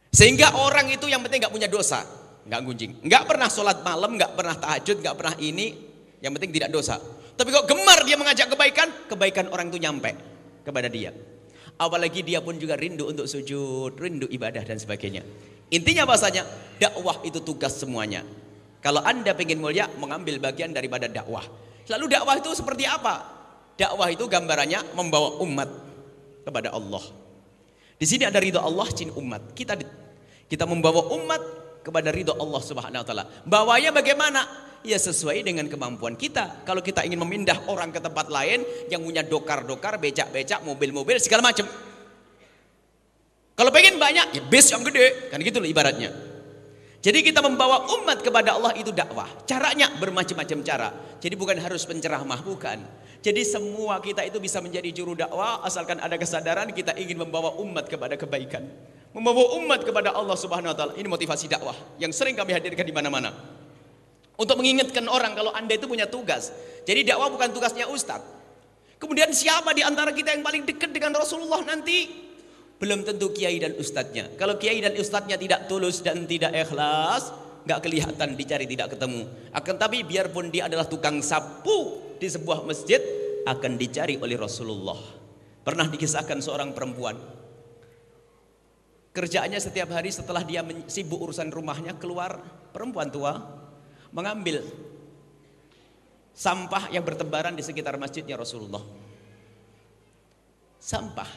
Sehingga orang itu yang penting nggak punya dosa, nggak gunjing, nggak pernah sholat malam, nggak pernah tahajud, nggak pernah ini, yang penting tidak dosa. Tapi kok gemar dia mengajak kebaikan orang itu nyampe kepada dia. Apalagi dia pun juga rindu untuk sujud, rindu ibadah dan sebagainya. Intinya bahasanya dakwah itu tugas semuanya. Kalau Anda pengen mulia, mengambil bagian daripada dakwah. Lalu dakwah itu seperti apa? Dakwah itu gambarannya membawa umat kepada Allah. Di sini ada ridho Allah, cinta umat. Kita membawa umat kepada ridho Allah Subhanahu wa taala. Bawanya bagaimana? Ya sesuai dengan kemampuan kita. Kalau kita ingin memindah orang ke tempat lain yang punya dokar-dokar, becak-becak, mobil-mobil segala macam. Kalau pengen banyak, ya bis yang gede, kan gitu loh ibaratnya. Jadi kita membawa umat kepada Allah itu dakwah. Caranya bermacam-macam cara. Jadi bukan harus penceramah, bukan. Jadi semua kita itu bisa menjadi juru dakwah asalkan ada kesadaran kita ingin membawa umat kepada kebaikan. Membawa umat kepada Allah Subhanahu wa taala. Ini motivasi dakwah yang sering kami hadirkan di mana-mana. Untuk mengingatkan orang kalau Anda itu punya tugas. Jadi dakwah bukan tugasnya ustadz. Kemudian siapa di antara kita yang paling dekat dengan Rasulullah nanti? Belum tentu kiai dan ustadznya. Kalau kiai dan ustadznya tidak tulus dan tidak ikhlas, nggak kelihatan, dicari tidak ketemu. Akan tapi biarpun dia adalah tukang sapu, di sebuah masjid akan dicari oleh Rasulullah. Pernah dikisahkan seorang perempuan, kerjaannya setiap hari setelah dia sibuk urusan rumahnya, keluar perempuan tua mengambil sampah yang bertebaran di sekitar masjidnya Rasulullah. Sampah.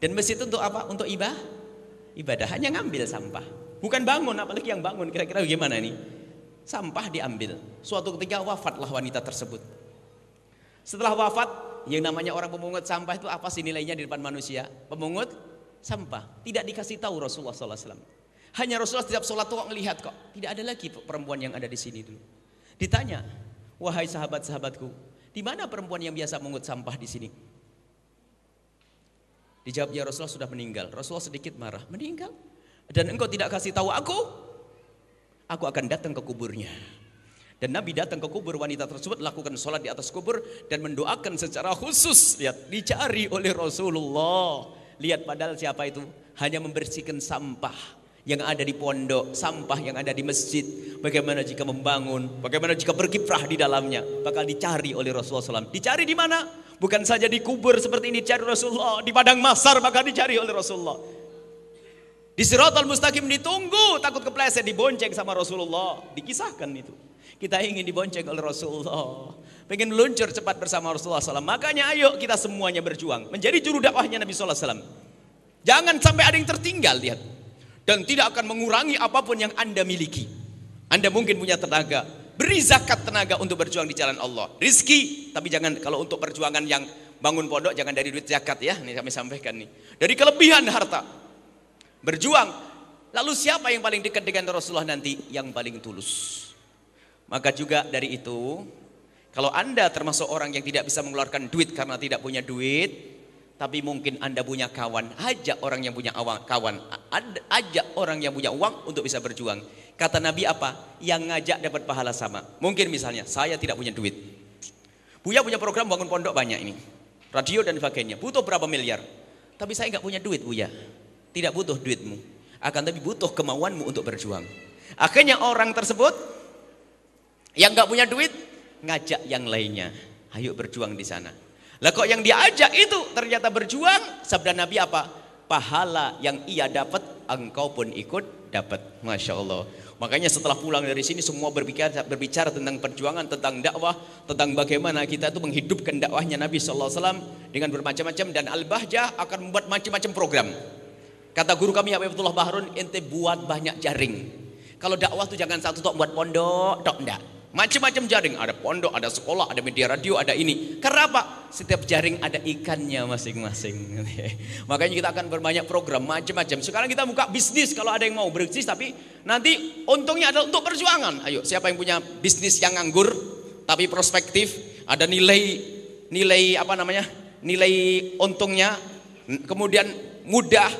Dan masjid itu untuk apa? Untuk ibadah. Hanya ngambil sampah. Bukan bangun, apalagi yang bangun. Kira-kira gimana nih? Sampah diambil. Suatu ketika wafatlah wanita tersebut. Setelah wafat, yang namanya orang pemungut sampah itu apa sih nilainya di depan manusia? Pemungut sampah. Tidak dikasih tahu Rasulullah SAW. Hanya Rasulullah setiap sholat tuh melihat kok. Tidak ada lagi perempuan yang ada di sini dulu. Ditanya, wahai sahabat-sahabatku, di mana perempuan yang biasa mengut sampah di sini? Dijawabnya Rasulullah sudah meninggal. Rasulullah sedikit marah, meninggal? Dan engkau tidak kasih tahu aku akan datang ke kuburnya. Dan Nabi datang ke kubur wanita tersebut, lakukan sholat di atas kubur dan mendoakan secara khusus. Lihat, dicari oleh Rasulullah. Lihat, padahal siapa itu? Hanya membersihkan sampah yang ada di pondok, sampah yang ada di masjid. Bagaimana jika membangun, bagaimana jika berkiprah di dalamnya, bakal dicari oleh Rasulullah SAW. Dicari di mana? Bukan saja di kubur seperti ini dicari Rasulullah, di padang mahsyar bakal dicari oleh Rasulullah. Di Siratal Mustaqim ditunggu, takut kepleset, dibonceng sama Rasulullah. Dikisahkan itu. Kita ingin dibonceng oleh Rasulullah, pengen meluncur cepat bersama Rasulullah SAW. Makanya ayo kita semuanya berjuang menjadi juru dakwahnya Nabi SAW. Jangan sampai ada yang tertinggal, lihat. Dan tidak akan mengurangi apapun yang Anda miliki. Anda mungkin punya tenaga, beri zakat tenaga untuk berjuang di jalan Allah. Rizki, tapi jangan, kalau untuk perjuangan yang bangun pondok jangan dari duit zakat ya. Ini kami sampaikan nih. Dari kelebihan harta. Berjuang. Lalu siapa yang paling dekat dengan Rasulullah nanti? Yang paling tulus. Maka juga dari itu, kalau Anda termasuk orang yang tidak bisa mengeluarkan duit karena tidak punya duit, tapi mungkin Anda punya kawan, ajak orang yang punya kawan, ajak orang yang punya uang untuk bisa berjuang. Kata Nabi apa? Yang ngajak dapat pahala sama. Mungkin misalnya, saya tidak punya duit. Buya punya program bangun pondok banyak ini. Radio dan sebagainya. Butuh berapa miliar? Tapi saya nggak punya duit, Buya. Tidak butuh duitmu. Akan tapi butuh kemauanmu untuk berjuang. Akhirnya orang tersebut yang nggak punya duit, ngajak yang lainnya. Ayo berjuang di sana. Lah kok yang diajak itu ternyata berjuang, sabda Nabi apa? Pahala yang ia dapat, engkau pun ikut dapat. Masya Allah. Makanya setelah pulang dari sini semua berbicara tentang perjuangan, tentang dakwah, tentang bagaimana kita itu menghidupkan dakwahnya Nabi SAW dengan bermacam-macam. Dan Al-Bahjah akan membuat macam-macam program. Kata guru kami Habibullah Bahrun, ente buat banyak jaring. Kalau dakwah itu jangan satu tok buat pondok, tok enggak. Macam-macam jaring, ada pondok, ada sekolah, ada media radio, ada ini. Karena apa? Setiap jaring ada ikannya masing-masing. Makanya kita akan berbanyak program macam-macam. Sekarang kita buka bisnis kalau ada yang mau berbisnis, tapi nanti untungnya adalah untuk perjuangan. Ayo, siapa yang punya bisnis yang nganggur tapi prospektif, ada nilai apa namanya? Nilai untungnya, kemudian mudah.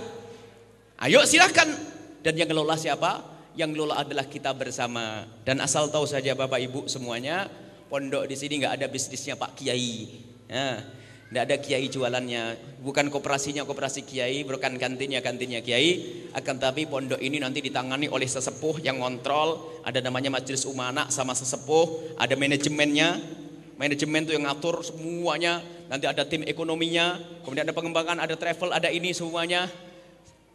Ayo silakan. Dan yang ngelola siapa? Yang ngelola adalah kita bersama. Dan asal tahu saja Bapak Ibu semuanya, pondok di sini nggak ada bisnisnya Pak Kiai. Ya, nggak ada Kiai jualannya. Bukan koperasinya koperasi Kiai, bukan kantinnya Kiai. Akan tapi pondok ini nanti ditangani oleh sesepuh yang ngontrol. Ada namanya majelis umana sama sesepuh. Ada manajemennya. Manajemen itu yang ngatur semuanya. Nanti ada tim ekonominya. Kemudian ada pengembangan, ada travel, ada ini semuanya.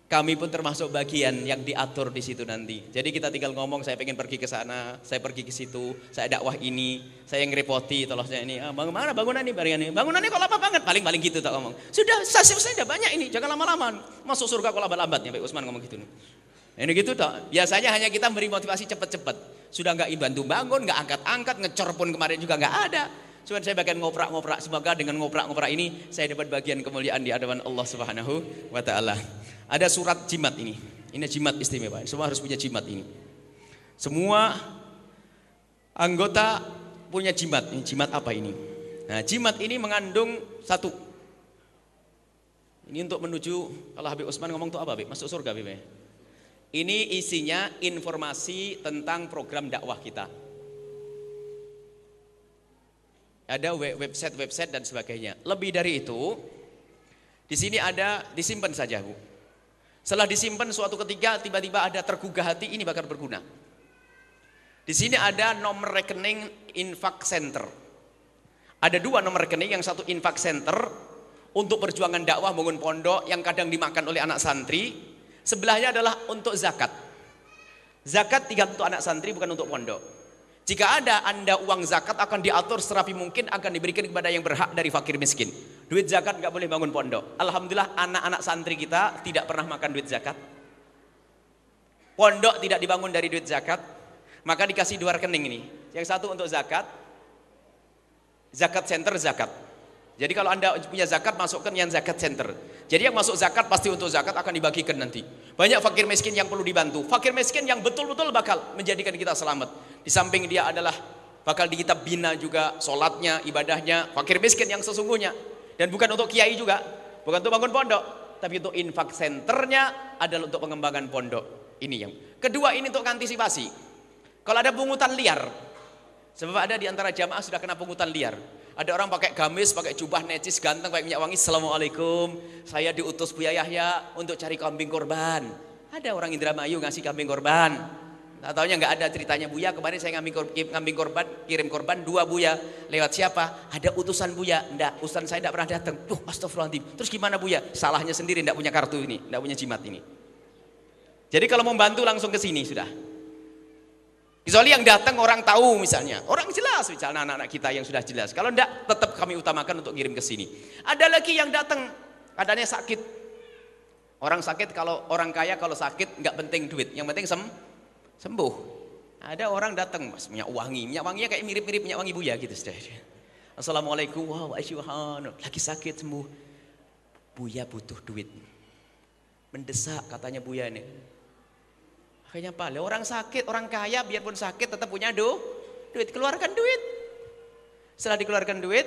Kami pun termasuk bagian yang diatur di situ nanti. Jadi kita tinggal ngomong, saya pengen pergi ke sana, saya pergi ke situ, saya dakwah ini, saya yang ngerepoti, tolong saya ini. Bagaimana bangunan ini, bangunannya kok lama banget, paling gitu tak ngomong. Sudah, saya sudah banyak ini, jangan lama-lama. Masuk surga kok lambat-lambatnya, Pak Usman ngomong gitu. Ini gitu tak. Biasanya hanya kita beri motivasi cepat-cepat. Sudah nggak bantu bangun, nggak angkat-angkat, ngecor pun kemarin juga nggak ada. Cuma saya bagian ngoprak-ngoprak. Semoga dengan ngoprak-ngoprak ini saya dapat bagian kemuliaan di hadapan Allah Subhanahu wa taala. Ada surat jimat ini. Ini jimat istimewa. Semua harus punya jimat ini. Semua anggota punya jimat. Ini jimat apa ini? Nah, jimat ini mengandung satu. Ini untuk menuju, kalau Habib Usman ngomong tuh apa, Habib? Masuk surga, Habib. Ini isinya informasi tentang program dakwah kita. Ada website dan sebagainya. Lebih dari itu, di sini ada, disimpan saja, Bu. Setelah disimpan suatu ketika tiba-tiba ada tergugah hati, ini bakal berguna. Di sini ada nomor rekening infak center. Ada 2 nomor rekening, yang satu infak center untuk perjuangan dakwah bangun pondok yang kadang dimakan oleh anak santri, sebelahnya adalah untuk zakat. Zakat 3 untuk anak santri, bukan untuk pondok. Jika ada Anda uang zakat akan diatur serapi mungkin, akan diberikan kepada yang berhak dari fakir miskin. Duit zakat nggak boleh bangun pondok. Alhamdulillah anak-anak santri kita tidak pernah makan duit zakat. Pondok tidak dibangun dari duit zakat, maka dikasih 2 rekening ini. Yang satu untuk zakat, zakat center zakat. Jadi kalau Anda punya zakat, masukkan yang zakat center. Jadi yang masuk zakat pasti untuk zakat akan dibagikan nanti. Banyak fakir miskin yang perlu dibantu. Fakir miskin yang betul-betul bakal menjadikan kita selamat. Di samping dia adalah bakal kita bina juga sholatnya, ibadahnya. Fakir miskin yang sesungguhnya. Dan bukan untuk kiai juga, bukan untuk bangun pondok, tapi untuk infak centernya adalah untuk pengembangan pondok. Ini yang kedua, ini untuk antisipasi. Kalau ada pungutan liar, sebab ada di antara jamaah sudah kena pungutan liar. Ada orang pakai gamis, pakai jubah necis, ganteng, pakai minyak wangi. Assalamualaikum, saya diutus Buya Yahya untuk cari kambing korban. Ada orang Indramayu ngasih kambing korban. Tak taunya nggak ada ceritanya, Buya kemarin saya kambing korban, kirim korban 2 Buya. Lewat siapa? Ada utusan Buya. Enggak, utusan saya tidak pernah datang. Duh, astagfirullahaladzim. Terus gimana Buya? Salahnya sendiri, tidak punya kartu ini, tidak punya jimat ini. Jadi kalau mau bantu langsung ke sini sudah. Kecuali yang datang orang tahu misalnya, orang jelas misalnya anak-anak kita yang sudah jelas. Kalau enggak, tetap kami utamakan untuk kirim ke sini. Ada lagi yang datang, adanya sakit. Orang sakit, kalau orang kaya kalau sakit nggak penting duit, yang penting sembuh. Ada orang datang, Mas, minyak wanginya kayak mirip-mirip minyak wangi Buya gitu. Assalamualaikum, wow, lagi sakit sembuh. Buya butuh duit, mendesak katanya Buya nih. Akhirnya apa? Orang sakit, orang kaya biarpun sakit tetap punya duit, keluarkan duit. Setelah dikeluarkan duit,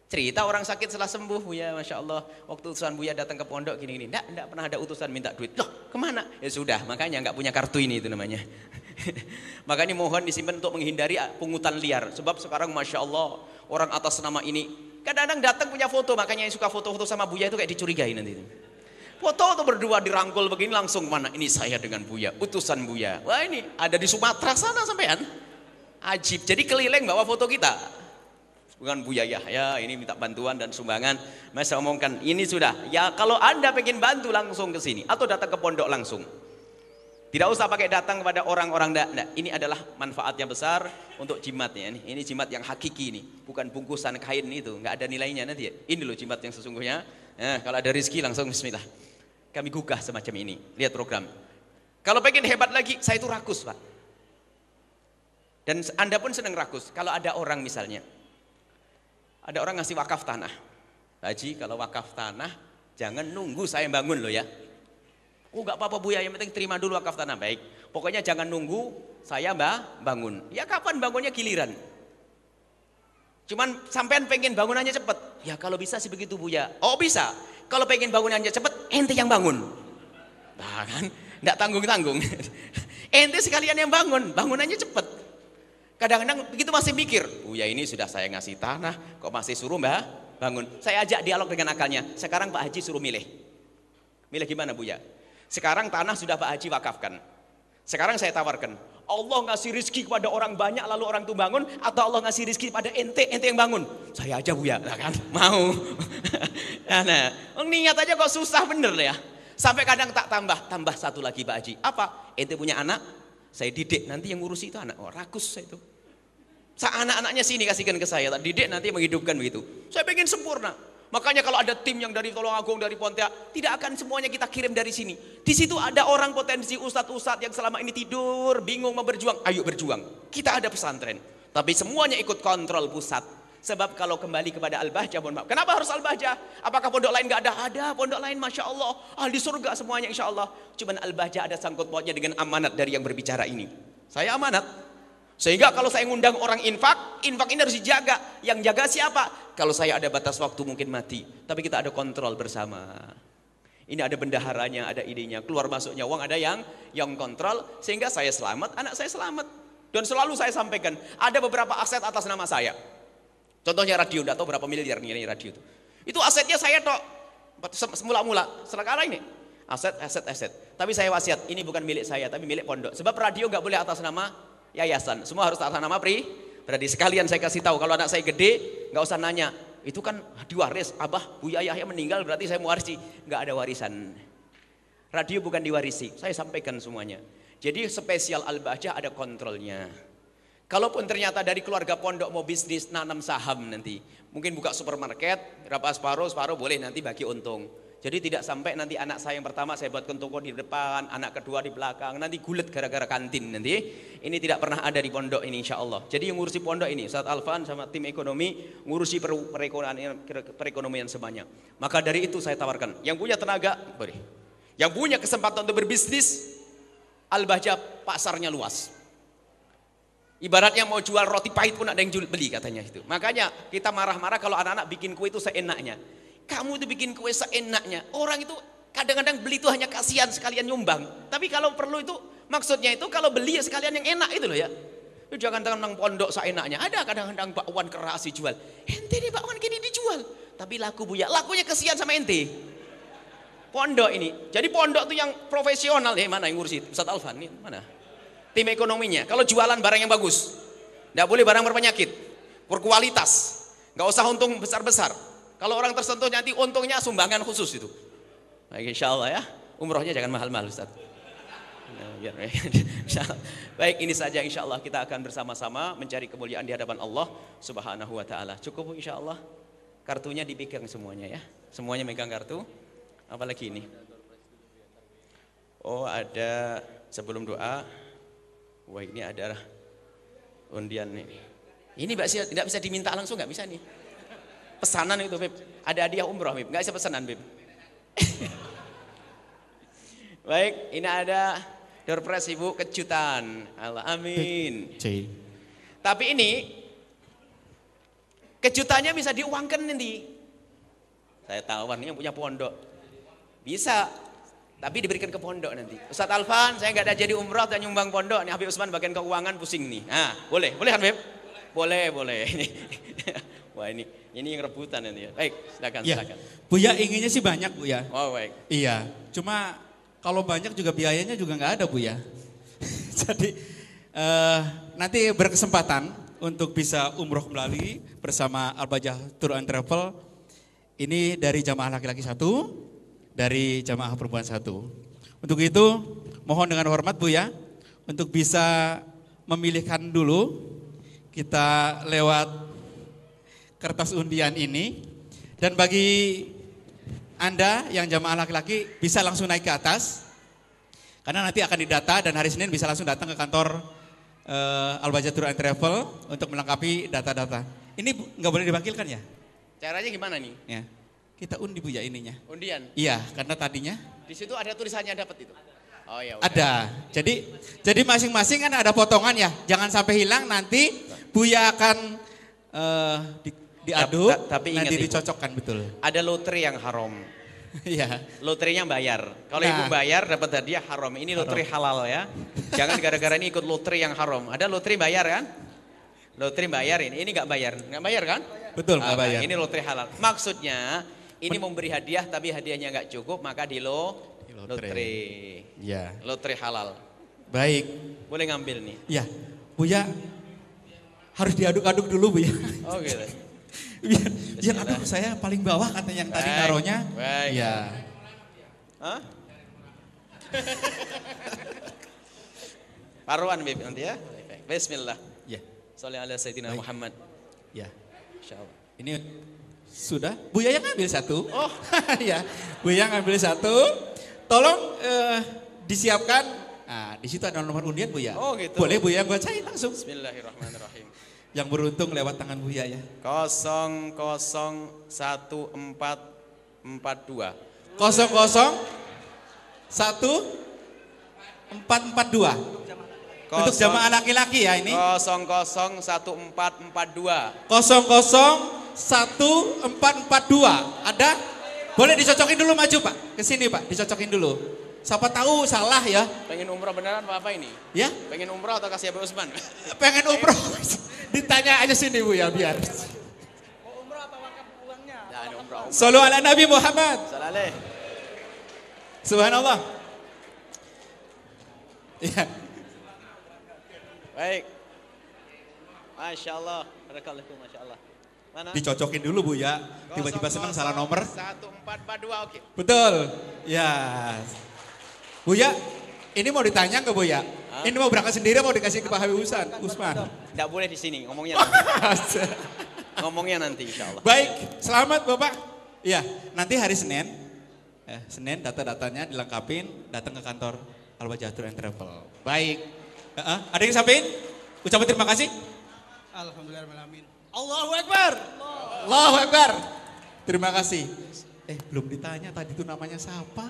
cerita orang sakit setelah sembuh, Buya, Masya Allah, waktu utusan Buya datang ke pondok gini-gini. Enggak pernah ada utusan minta duit. Loh, kemana? Ya sudah, makanya nggak punya kartu ini, itu namanya. Makanya mohon disimpan untuk menghindari pungutan liar. Sebab sekarang Masya Allah, orang atas nama ini kadang-kadang datang punya foto, makanya yang suka foto-foto sama Buya itu kayak dicurigai nanti. Foto tuh berdua dirangkul begini langsung, mana ini saya dengan Buya, utusan Buya. Wah, ini ada di Sumatera sana sampean. Ajib. Jadi keliling bawa foto kita. Bukan Buya Yahya ini minta bantuan dan sumbangan. Mas saya omongkan ini sudah. Ya kalau Anda pengen bantu langsung ke sini atau datang ke pondok langsung. Tidak usah pakai datang kepada orang-orang enggak. Ini adalah manfaat yang besar untuk jimatnya. Ini jimat yang hakiki ini, bukan bungkusan kain itu, enggak ada nilainya nanti. Ini loh jimat yang sesungguhnya. Nah, kalau ada rezeki langsung bismillah. Kami gugah semacam ini. Lihat program. Kalau pengen hebat lagi, saya itu rakus, Pak. Dan Anda pun senang rakus. Kalau ada orang misalnya, ada orang ngasih wakaf tanah. Pak Haji, kalau wakaf tanah, jangan nunggu saya bangun loh ya. Oh gak apa-apa Buya, yang penting terima dulu wakaf tanah. Baik, pokoknya jangan nunggu saya bangun. Ya kapan bangunnya giliran. Cuman sampean pengen bangunannya cepet. Ya kalau bisa sih begitu Buya. Oh bisa. Kalau pengen bangunannya cepet, ente yang bangun. Nah kan, enggak tanggung-tanggung. Ente sekalian yang bangun, bangunannya cepet. Kadang-kadang begitu masih mikir, Buya ini sudah saya ngasih tanah, kok masih suruh Mbah bangun. Saya ajak dialog dengan akalnya. Sekarang Pak Haji suruh milih. Milih gimana Buya? Sekarang tanah sudah Pak Haji wakafkan. Sekarang saya tawarkan, Allah ngasih rizki kepada orang banyak lalu orang itu bangun, atau Allah ngasih rizki pada ente yang bangun. Saya aja Buya, nah kan? Mau. Nah, niat aja kok susah bener ya. Sampai kadang tak tambah satu lagi Pak Haji. Apa? Ente punya anak, saya didik, nanti yang ngurusi itu anak. Oh, rakus saya itu. Anak-anaknya sini kasihkan ke saya, tak didik nanti menghidupkan begitu. Saya pengen sempurna. Makanya kalau ada tim yang dari Tulungagung, dari Pontianak, tidak akan semuanya kita kirim dari sini. Di situ ada orang potensi ustadz-ustadz yang selama ini tidur, bingung mau berjuang. Ayo berjuang. Kita ada pesantren. Tapi semuanya ikut kontrol pusat. Sebab kalau kembali kepada Al-Bahjah, mohon maaf. Kenapa harus Al-Bahjah? Apakah pondok lain nggak ada? Ada pondok lain, Masya Allah. Ahli surga semuanya insya Allah. Cuman Al-Bahjah ada sangkut pautnya dengan amanat dari yang berbicara ini. Saya amanat. Sehingga kalau saya ngundang orang infak ini harus dijaga. Yang jaga siapa? Kalau saya ada batas waktu mungkin mati. Tapi kita ada kontrol bersama. Ini ada bendaharanya, ada idenya. Keluar masuknya uang ada yang kontrol. Sehingga saya selamat, anak saya selamat. Dan selalu saya sampaikan, ada beberapa aset atas nama saya. Contohnya radio, tidak tahu berapa miliar nilai radio itu. Itu asetnya saya tok. Semula-mula, sekarang ini. Aset. Tapi saya wasiat, ini bukan milik saya, tapi milik pondok. Sebab radio nggak boleh atas nama yayasan, semua harus atas nama Berarti sekalian saya kasih tahu, kalau anak saya gede, nggak usah nanya. Itu kan diwaris, abah, Buya Yahya meninggal berarti saya mewarisi. Nggak ada warisan. Radio bukan diwarisi, saya sampaikan semuanya. Jadi spesial Al-Bahjah ada kontrolnya. Kalaupun ternyata dari keluarga pondok mau bisnis nanam saham nanti, mungkin buka supermarket, berapa separuh boleh nanti bagi untung. Jadi tidak sampai nanti anak saya yang pertama saya buatkan toko di depan, anak kedua di belakang, nanti gulet gara-gara kantin nanti. Ini tidak pernah ada di pondok ini insya Allah. Jadi yang ngurusi pondok ini, Ustaz Alfan sama tim ekonomi ngurusi perekonomian semuanya. Maka dari itu saya tawarkan, yang punya tenaga, boleh. Yang punya kesempatan untuk berbisnis, Al-Bahjah pasarnya luas. Ibaratnya mau jual roti pahit pun ada yang beli katanya itu. Makanya kita marah-marah kalau anak-anak bikin kue itu seenaknya. Kamu itu bikin kue seenaknya. Orang itu kadang-kadang beli itu hanya kasihan sekalian nyumbang. Tapi kalau perlu itu maksudnya itu kalau beli ya sekalian yang enak itu loh ya. Itu jangan tentang pondok seenaknya. Ada kadang-kadang bakwan keras dijual. Ente nih bakwan gini dijual. Tapi laku Buya. Lakunya kasihan sama ente. Pondok ini. Jadi pondok itu yang profesional. Mana yang ngurusin? Ustaz Alfan ini mana? Tim ekonominya. Kalau jualan barang yang bagus. Tidak boleh barang berpenyakit. Berkualitas. Nggak usah untung besar-besar. Kalau orang tersentuh nanti untungnya sumbangan khusus itu. Baik insya Allah ya. Umrohnya jangan mahal-mahal Ustaz. Baik ini saja insya Allah kita akan bersama-sama mencari kemuliaan di hadapan Allah Subhanahu Wa Taala. Cukup insya Allah. Kartunya dipegang semuanya ya. Semuanya megang kartu. Apalagi ini. Oh ada sebelum doa. Wah ini ada undian ini. Ini Mbak Sia tidak bisa diminta langsung nggak bisa nih. Pesanan itu Beb. Ada hadiah umroh Beb. Nggak bisa pesanan Beb. Baik, ini ada door prize Ibu kejutan. Allah amin. Tapi ini kejutannya bisa diuangkan nanti. Saya tahu yang punya pondok. Bisa. Tapi diberikan ke pondok nanti. Ustaz Alfan, saya nggak ada jadi umroh dan nyumbang pondok. Nih Habib Usman bagian keuangan pusing nih. Nah, boleh kan Beb? Boleh. Wah ini yang rebutan nanti ya. Baik, silakan. Buya inginnya sih banyak Buya. Oh baik. Iya, cuma kalau banyak juga biayanya juga nggak ada Buya. Jadi nanti berkesempatan untuk bisa umroh kembali bersama Al-Bahjah Tour and Travel. Ini dari jamaah laki-laki 1, dari jamaah perempuan 1. Untuk itu mohon dengan hormat Buya untuk bisa memilihkan dulu kita lewat kertas undian ini, dan bagi Anda yang jamaah laki-laki bisa langsung naik ke atas karena nanti akan didata dan hari Senin bisa langsung datang ke kantor Al-Bahjah Tour and Travel untuk melengkapi data-data. Ini nggak boleh diwakilkan ya? Caranya gimana nih? Ya, kita undi Buya ininya. Undian? Iya, karena tadinya di situ ada tulisannya dapat itu. Oh ya. Ada. Jadi masing-masing kan ada potongan ya. Jangan sampai hilang nanti Buya akan diaduk, tapi ingat nanti Ibu, dicocokkan betul. Ada lotre yang haram. Iya. Loterinya bayar. Kalau Ibu bayar dapat hadiah haram. Ini lotre halal ya. Jangan gara-gara ini ikut lotre yang haram. Ada lotre bayar kan? Lotre bayar ini nggak bayar kan? Betul nggak bayar. Ini lotre halal. Maksudnya ini memberi hadiah tapi hadiahnya nggak cukup maka di lotre. Ya. Lotre halal. Baik. Boleh ngambil nih. Ya, Buya harus diaduk-aduk dulu Buya. Oh gitu. biar aduh saya paling bawah katanya yang tadi naronya. Baik. Iya. Hah? Paruan Bib nanti ya. Bismillah. Ya. Sholli ala Sayyidina Muhammad. Ya. Insyaallah. Ini sudah. Buya yang ngambil 1. Oh, ya. Buya ngambil 1. Tolong disiapkan. Nah, di situ ada nomor undian Buya. Oh gitu. Boleh Buya bacain langsung. Bismillahirrahmanirrahim. Yang beruntung lewat tangan Buya ya. 001442. 0011442. Untuk jamaah laki-laki ya ini. 001442. 0011442. Ada? Boleh dicocokin dulu maju Pak. Ke sini Pak, dicocokin dulu. Siapa tahu salah ya. Pengen umroh beneran apa ini? Ya? Pengen umroh atau kasih Abu Usman? Pengen umroh. Ditanya aja sini Bu ya biar. Mau umroh apa wakaf uangnya? Ya, umroh. Sallu ala Nabi Muhammad. Salaleh. Subhanallah. Ya. Baik. Masya Allah. Barakallahu, Masya Allah. Mana? Dicocokin dulu Bu ya. Tiba-tiba senang salah nomor. 1442, oke. Betul. Ya. Bu ya, ini mau ditanya nggak Bu ya? Ini mau berangkat sendiri mau dikasih ke Pak Habib Usman? Tidak boleh di sini, ngomongnya nanti. Ngomongnya nanti insya Allah. Baik, selamat Bapak. Iya, nanti hari Senin. Senin data-datanya dilengkapin, datang ke kantor Al-Bajah Tour and Travel. Baik. Ada yang sampaikan? Ucapan terima kasih. Alhamdulillahirrahmanirrahim. Allahu Akbar. Allahu Akbar. Terima kasih. Belum ditanya tadi itu namanya siapa?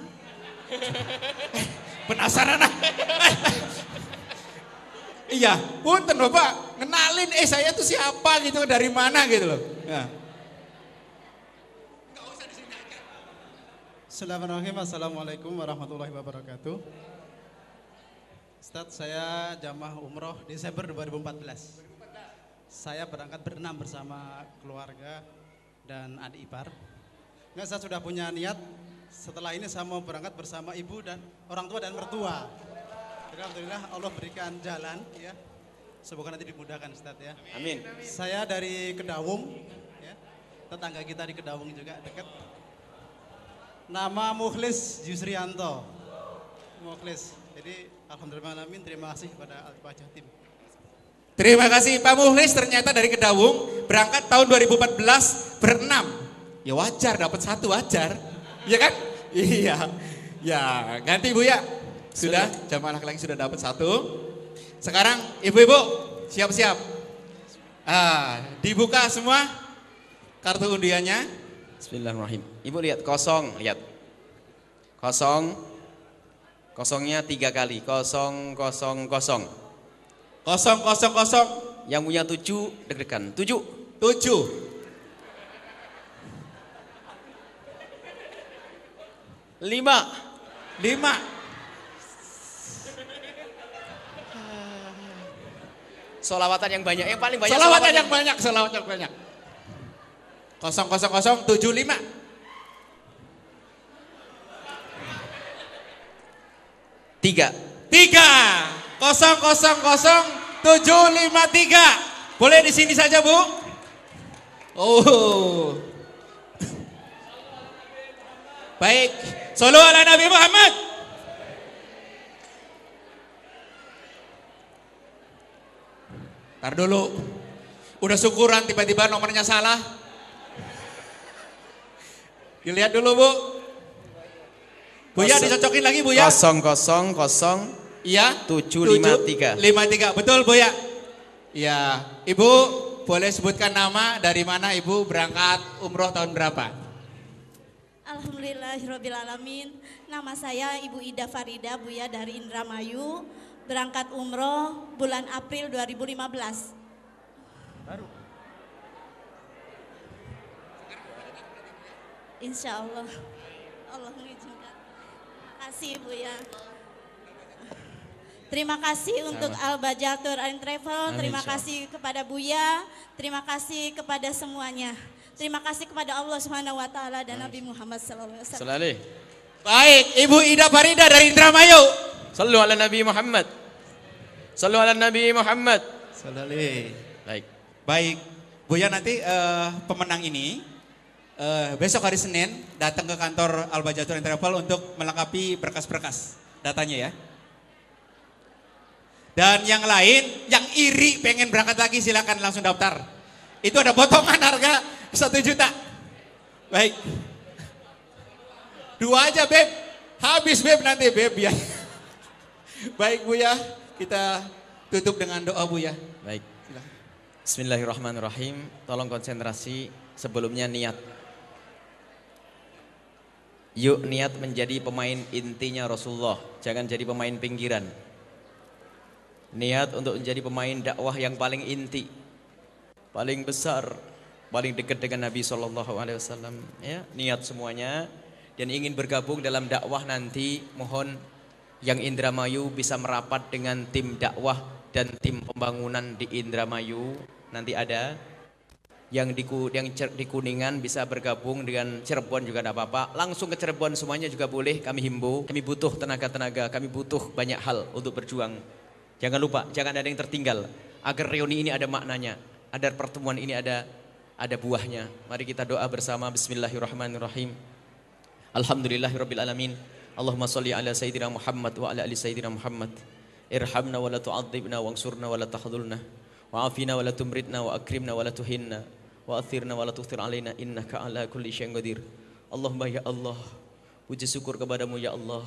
Penasaran ah. Iya, punten Bapak, ngenalin saya tuh siapa gitu, dari mana gitu loh. Ya. Bismillahirrahmanirrahim. Assalamualaikum warahmatullahi wabarakatuh. Ustadz, saya jamaah umroh Desember 2014. Saya berangkat berenam bersama keluarga dan adik ipar. Nggak, saya sudah punya niat. Setelah ini saya mau berangkat bersama ibu dan orang tua dan mertua. Jadi alhamdulillah Allah berikan jalan ya. Semoga nanti dimudahkan Ustadz ya. Amin. Saya dari Kedawung ya. Tetangga kita di Kedawung juga dekat. Nama Mukhlis Yusrianto. Mukhlis. Jadi alhamdulillah, terima kasih kepada Al-Bajah Tim. Terima kasih Pak Mukhlis, ternyata dari Kedawung, berangkat tahun 2014 berenam. Ya wajar, dapat satu wajar. Iya kan? Iya. Ya, ganti Bu ya. Sudah, jamaah laki-laki sudah dapat satu. Sekarang ibu-ibu siap-siap. Dibuka semua kartu undiannya. Bismillahirrahmanirrahim. Ibu lihat kosong, lihat. Kosong. Kosongnya 3 kali. 0, 0, 0. 0, 0, 0. Yang punya 7 deg-degan. 7. 7. 5. 5. Solawatan yang banyak, yang paling banyak. Solawatan yang banyak, solawatan yang banyak. 0, 0, 0, 7, 5. 3. 3. 0, 0, 0, 7, 5, 3. Boleh di sini saja Bu? Oh. Baik. Shollu ala Nabi Muhammad. Ntar dulu. Udah syukuran tiba-tiba nomornya salah. Dilihat dulu Bu. Bu ya, dicocokin lagi Bu ya. 0, 0, 0. Iya. 7, 5, 3. 5, 3. Betul Bu ya. Iya. Ibu boleh sebutkan nama, dari mana Ibu berangkat umroh tahun berapa? Alhamdulillahirrahmanirrahim. Nama saya Ibu Ida Farida Buya dari Indramayu. Berangkat umroh bulan April 2015. Baru. Insya Allah. Allah mengizinkan. Terima kasih Bu ya. Terima kasih untuk Al-Bajah Tour and Travel. Terima kasih kepada Buya. Terima kasih kepada semuanya. Terima kasih kepada Allah Subhanahu wa taala dan Nabi Muhammad sallallahu alaihi wasallam. Baik, Ibu Ida Farida dari Indramayu. Sallu ala Nabi Muhammad. Sallu ala Nabi Muhammad. Sallallahu. Baik. Baik, Buya nanti pemenang ini besok hari Senin datang ke kantor Al-Bajah Tour and Travel untuk melengkapi berkas-berkas datanya ya. Dan yang lain, yang iri pengen berangkat lagi silakan langsung daftar. Itu ada potongan harga 1 juta. Baik. 2 aja Beb. Habis Beb nanti Beb ya. Baik Bu ya, kita tutup dengan doa Bu ya. Baik. Bismillahirrahmanirrahim. Tolong konsentrasi, sebelumnya niat. Yuk niat menjadi pemain intinya Rasulullah, jangan jadi pemain pinggiran. Niat untuk menjadi pemain dakwah yang paling inti, paling besar, paling dekat dengan Nabi SAW. Ya, niat semuanya dan ingin bergabung dalam dakwah nanti, mohon yang Indramayu bisa merapat dengan tim dakwah dan tim pembangunan di Indramayu. Nanti ada yang di Kuningan bisa bergabung dengan Cirebon juga tidak apa-apa. Langsung ke Cirebon semuanya juga boleh, kami himbau. Kami butuh tenaga-tenaga, kami butuh banyak hal untuk berjuang. Jangan lupa, jangan ada yang tertinggal. agar reuni ini ada maknanya, agar pertemuan ini ada buahnya. Mari kita doa bersama. Bismillahirrahmanirrahim. Alhamdulillahirabbil alamin. Allahumma shalli ala sayyidina Muhammad wa ala ali sayyidina Muhammad. Irhamna wa la tu'adzibna wansurna wa la tahdhulna wa afina wa la tumritna wa akrimna wa la tuhinna wa athirna wa la tuthir alaina innaka ala kulli syai'in qadir. Allahumma ya Allah, puji syukur kepadamu ya Allah,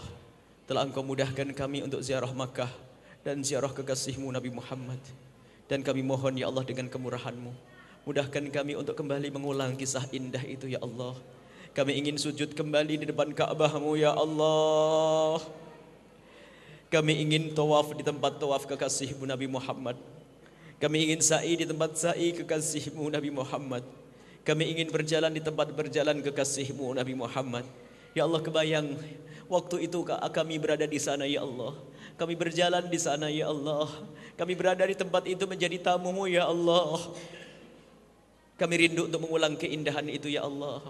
telah Engkau mudahkan kami untuk ziarah Makkah dan ziarah kekasihmu Nabi Muhammad. Dan kami mohon ya Allah dengan kemurahan-Mu, mudahkan kami untuk kembali mengulang kisah indah itu ya Allah. Kami ingin sujud kembali di depan Ka'bah-Mu ya Allah. Kami ingin tawaf di tempat tawaf kekasihmu Nabi Muhammad. Kami ingin sa'i di tempat sa'i kekasihmu Nabi Muhammad. Kami ingin berjalan di tempat berjalan kekasihmu Nabi Muhammad. Ya Allah, kebayang waktu itu kami berada di sana ya Allah. Kami berjalan di sana ya Allah. Kami berada di tempat itu menjadi tamu-Mu ya Allah. Kami rindu untuk mengulang keindahan itu ya Allah.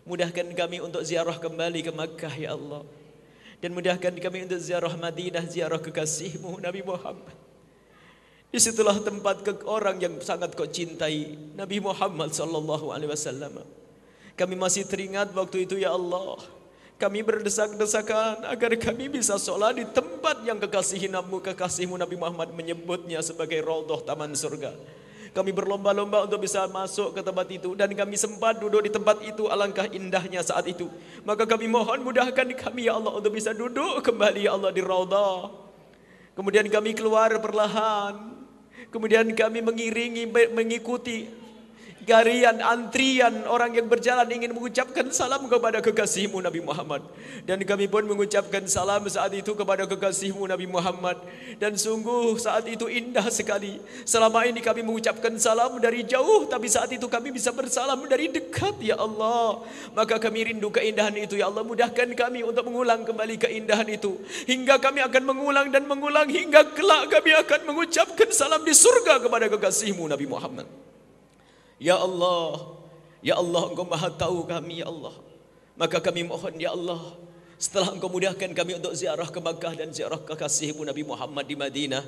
Mudahkan kami untuk ziarah kembali ke Makkah ya Allah. Dan mudahkan kami untuk ziarah Madinah, ziarah kekasihmu Nabi Muhammad. Disitulah tempat orang yang sangat Kau cintai, Nabi Muhammad sallallahu alaihi wasallam. Kami masih teringat waktu itu ya Allah. Kami berdesak-desakan agar kami bisa sholat di tempat yang kekasihmu Nabi Muhammad menyebutnya sebagai raudhah taman surga. Kami berlomba-lomba untuk bisa masuk ke tempat itu, dan kami sempat duduk di tempat itu. Alangkah indahnya saat itu. Maka kami mohon mudahkan kami ya Allah untuk bisa duduk kembali ya Allah di raudhah. Kemudian kami keluar perlahan. Kemudian kami mengikuti garian, antrian orang yang berjalan ingin mengucapkan salam kepada kekasihmu Nabi Muhammad. Dan kami pun mengucapkan salam saat itu kepada kekasihmu Nabi Muhammad. Dan sungguh saat itu indah sekali. Selama ini kami mengucapkan salam dari jauh, tapi saat itu kami bisa bersalam dari dekat ya Allah. Maka kami rindu keindahan itu ya Allah. Mudahkan kami untuk mengulang kembali keindahan itu. Hingga kami akan mengulang dan mengulang, hingga kelak kami akan mengucapkan salam di surga kepada kekasihmu Nabi Muhammad. Ya Allah, ya Allah, Engkau maha tahu kami ya Allah. Maka kami mohon ya Allah, setelah Engkau mudahkan kami untuk ziarah ke Makkah dan ziarah kekasihmu Nabi Muhammad di Madinah,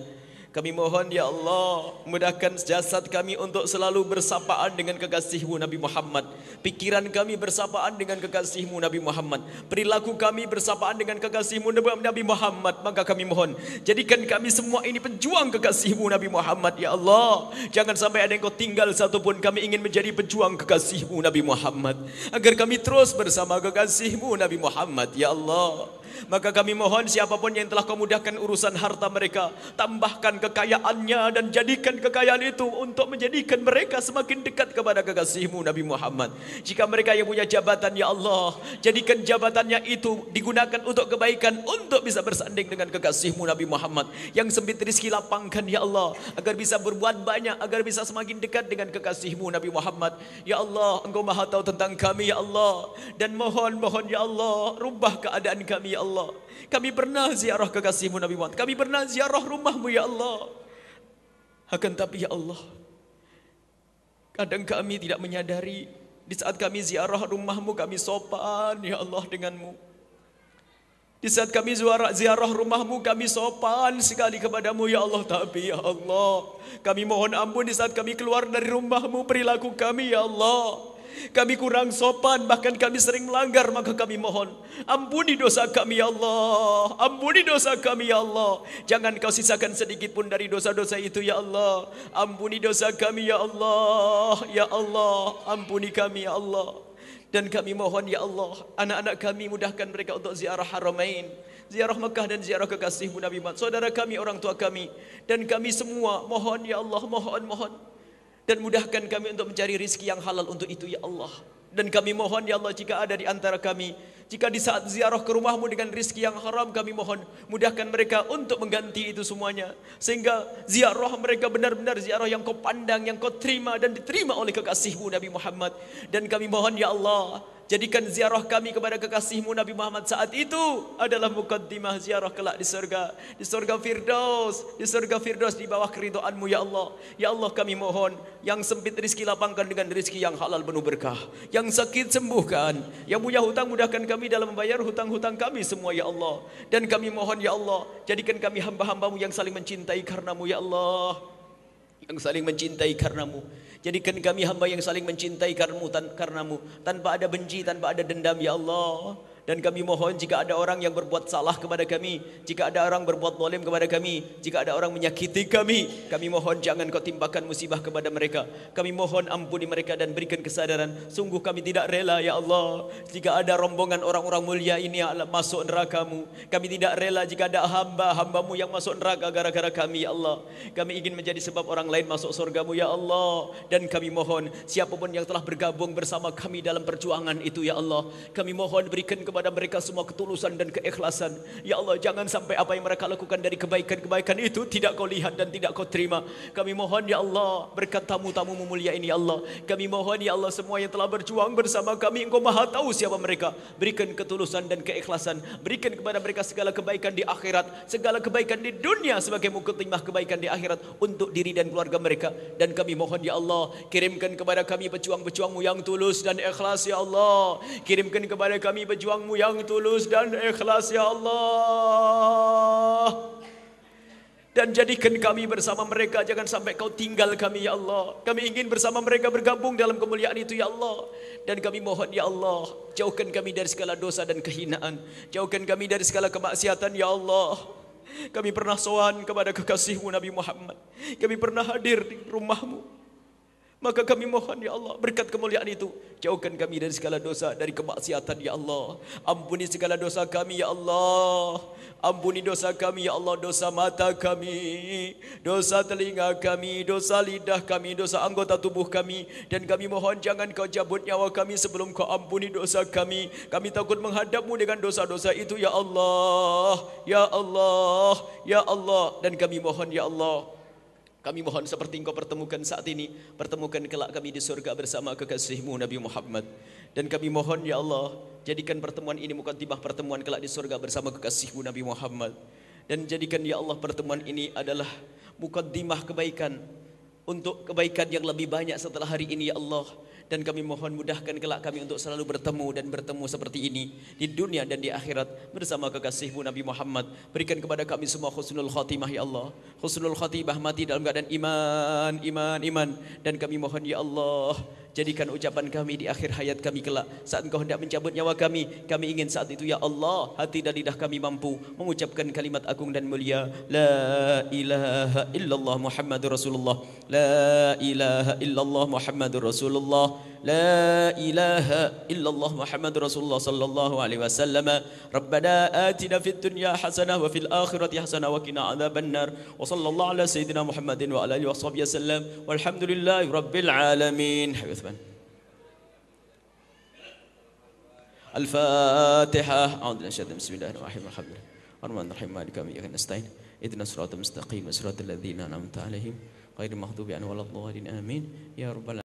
kami mohon ya Allah, mudahkan jasad kami untuk selalu bersapaan dengan kekasihmu Nabi Muhammad. Pikiran kami bersapaan dengan kekasihmu Nabi Muhammad. Perilaku kami bersapaan dengan kekasihmu Nabi Muhammad. Maka kami mohon, jadikan kami semua ini pejuang kekasihmu Nabi Muhammad ya Allah. Jangan sampai ada yang Kau tinggal satupun. Kami ingin menjadi pejuang kekasihmu Nabi Muhammad, agar kami terus bersama kekasihmu Nabi Muhammad ya Allah. Maka kami mohon siapapun yang telah Kau mudahkan urusan harta mereka, tambahkan kekayaannya dan jadikan kekayaan itu untuk menjadikan mereka semakin dekat kepada kekasihmu Nabi Muhammad. Jika mereka yang punya jabatan ya Allah, jadikan jabatannya itu digunakan untuk kebaikan, untuk bisa bersanding dengan kekasihmu Nabi Muhammad. Yang sempit rezeki lapangkan ya Allah, agar bisa berbuat banyak, agar bisa semakin dekat dengan kekasihmu Nabi Muhammad. Ya Allah, Engkau maha tahu tentang kami ya Allah. Dan mohon ya Allah, rubah keadaan kami ya Allah. Kami pernah ziarah kekasihmu Nabi Muhammad, kami pernah ziarah rumahmu ya Allah. Akan tapi ya Allah, kadang kami tidak menyadari, di saat kami ziarah rumahmu kami sopan ya Allah denganmu. Di saat kami ziarah rumahmu kami sopan sekali kepadamu ya Allah. Tapi ya Allah, kami mohon ampun di saat kami keluar dari rumahmu, perilaku kami ya Allah, kami kurang sopan, bahkan kami sering melanggar. Maka kami mohon, ampuni dosa kami ya Allah. Ampuni dosa kami ya Allah. Jangan Kau sisakan sedikit pun dari dosa-dosa itu ya Allah. Ampuni dosa kami ya Allah. Ya Allah, ampuni kami ya Allah. Dan kami mohon ya Allah, anak-anak kami mudahkan mereka untuk ziarah Haramain, ziarah Mekah dan ziarah kekasihmu Nabi Muhammad. Saudara kami, orang tua kami, dan kami semua mohon ya Allah, mohon. Dan mudahkan kami untuk mencari rizki yang halal untuk itu ya Allah. Dan kami mohon ya Allah, jika ada di antara kami, jika di saat ziarah ke rumahmu dengan rizki yang haram, kami mohon mudahkan mereka untuk mengganti itu semuanya, sehingga ziarah mereka benar-benar ziarah yang Kau pandang, yang Kau terima dan diterima oleh kekasihmu Nabi Muhammad. Dan kami mohon ya Allah, jadikan ziarah kami kepada kekasihmu Nabi Muhammad saat itu adalah mukaddimah ziarah kelak di surga Firdaus, di surga Firdaus di bawah keridhaanmu ya Allah. Ya Allah, kami mohon, yang sempit rizki lapangkan dengan rizki yang halal penuh berkah, yang sakit sembuhkan, yang punya hutang mudahkan kami dalam membayar hutang-hutang kami semua ya Allah. Dan kami mohon ya Allah, jadikan kami hamba-hambamu yang saling mencintai karenamu ya Allah. yang saling mencintai karenamu. Jadikan kami hamba yang saling mencintai karenamu, tanpa ada benci, tanpa ada dendam ya Allah. Dan kami mohon jika ada orang yang berbuat salah kepada kami, jika ada orang berbuat zalim kepada kami, jika ada orang menyakiti kami mohon jangan kau timpakan musibah kepada mereka. Kami mohon ampuni mereka dan berikan kesadaran. Sungguh kami tidak rela ya Allah jika ada rombongan orang-orang mulia ini masuk neraka-Mu. Kami tidak rela jika ada hamba-hamba-Mu yang masuk neraka gara-gara kami ya Allah. Kami ingin menjadi sebab orang lain masuk surga-Mu ya Allah. Dan kami mohon siapapun yang telah bergabung bersama kami dalam perjuangan itu ya Allah, kami mohon berikan kepada mereka semua ketulusan dan keikhlasan. Ya Allah, jangan sampai apa yang mereka lakukan dari kebaikan-kebaikan itu tidak kau lihat dan tidak kau terima. Kami mohon ya Allah, berkat tamu-tamu mulia ini ya Allah. Kami mohon ya Allah, semua yang telah berjuang bersama kami, Engkau Maha tahu siapa mereka. Berikan ketulusan dan keikhlasan. Berikan kepada mereka segala kebaikan di akhirat, segala kebaikan di dunia sebagai mukadimah kebaikan di akhirat untuk diri dan keluarga mereka. Dan kami mohon ya Allah, kirimkan kepada kami pejuang-pejuang-Mu yang tulus dan ikhlas ya Allah. Kirimkan kepada kami pejuang-Mu yang tulus dan ikhlas ya Allah. Dan jadikan kami bersama mereka, jangan sampai Kau tinggal kami ya Allah. Kami ingin bersama mereka bergabung dalam kemuliaan itu ya Allah. Dan kami mohon ya Allah, jauhkan kami dari segala dosa dan kehinaan, jauhkan kami dari segala kemaksiatan ya Allah. Kami pernah sowan kepada kekasih-Mu Nabi Muhammad, kami pernah hadir di rumah-Mu. Maka kami mohon ya Allah, berkat kemuliaan itu jauhkan kami dari segala dosa, dari kemaksiatan ya Allah. Ampuni segala dosa kami ya Allah. Ampuni dosa kami ya Allah, dosa mata kami, dosa telinga kami, dosa lidah kami, dosa anggota tubuh kami. Dan kami mohon jangan Kau cabut nyawa kami sebelum Kau ampuni dosa kami. Kami takut menghadap-Mu dengan dosa-dosa itu ya Allah. Ya Allah, ya Allah. Dan kami mohon ya Allah, kami mohon seperti Engkau pertemukan saat ini, pertemukan kelak kami di surga bersama kekasih-Mu Nabi Muhammad. Dan kami mohon ya Allah, jadikan pertemuan ini mukadimah pertemuan kelak di surga bersama kekasih-Mu Nabi Muhammad. Dan jadikan ya Allah pertemuan ini adalah mukadimah kebaikan untuk kebaikan yang lebih banyak setelah hari ini ya Allah. Dan kami mohon mudahkan kelak kami untuk selalu bertemu dan bertemu seperti ini di dunia dan di akhirat bersama kekasih-Mu Nabi Muhammad. Berikan kepada kami semua husnul khatimah ya Allah. Husnul khatimah, mati dalam keadaan iman. Dan kami mohon ya Allah, jadikan ucapan kami di akhir hayat kami kelak, saat Engkau hendak mencabut nyawa kami ingin saat itu ya Allah, hati dan lidah kami mampu mengucapkan kalimat agung dan mulia, La ilaha illallah Muhammadur Rasulullah, La ilaha illallah Muhammadur Rasulullah, La ilaha illallah Muhammadur Rasulullah sallallahu alaihi wasallam. Rabbana atina fid dunya hasanah wa fil akhirati hasanah wa qina adzabannar. Wa sallallahu ala sayyidina Muhammadin wa ala alihi washabbihi wasallam. Walhamdulillahi rabbil alamin. Al-Fatihah. A'udzu billahi bismillahirrahmanirrahim. Ar-Rahmanir-Rahim. Maliki yaumiddin. Nasta'in. Ihdinas siratal mustaqim. Siratal ladzina an'amta 'alaihim ghairil maghdubi 'alaihim waladdallin. Amin. Ya rabbal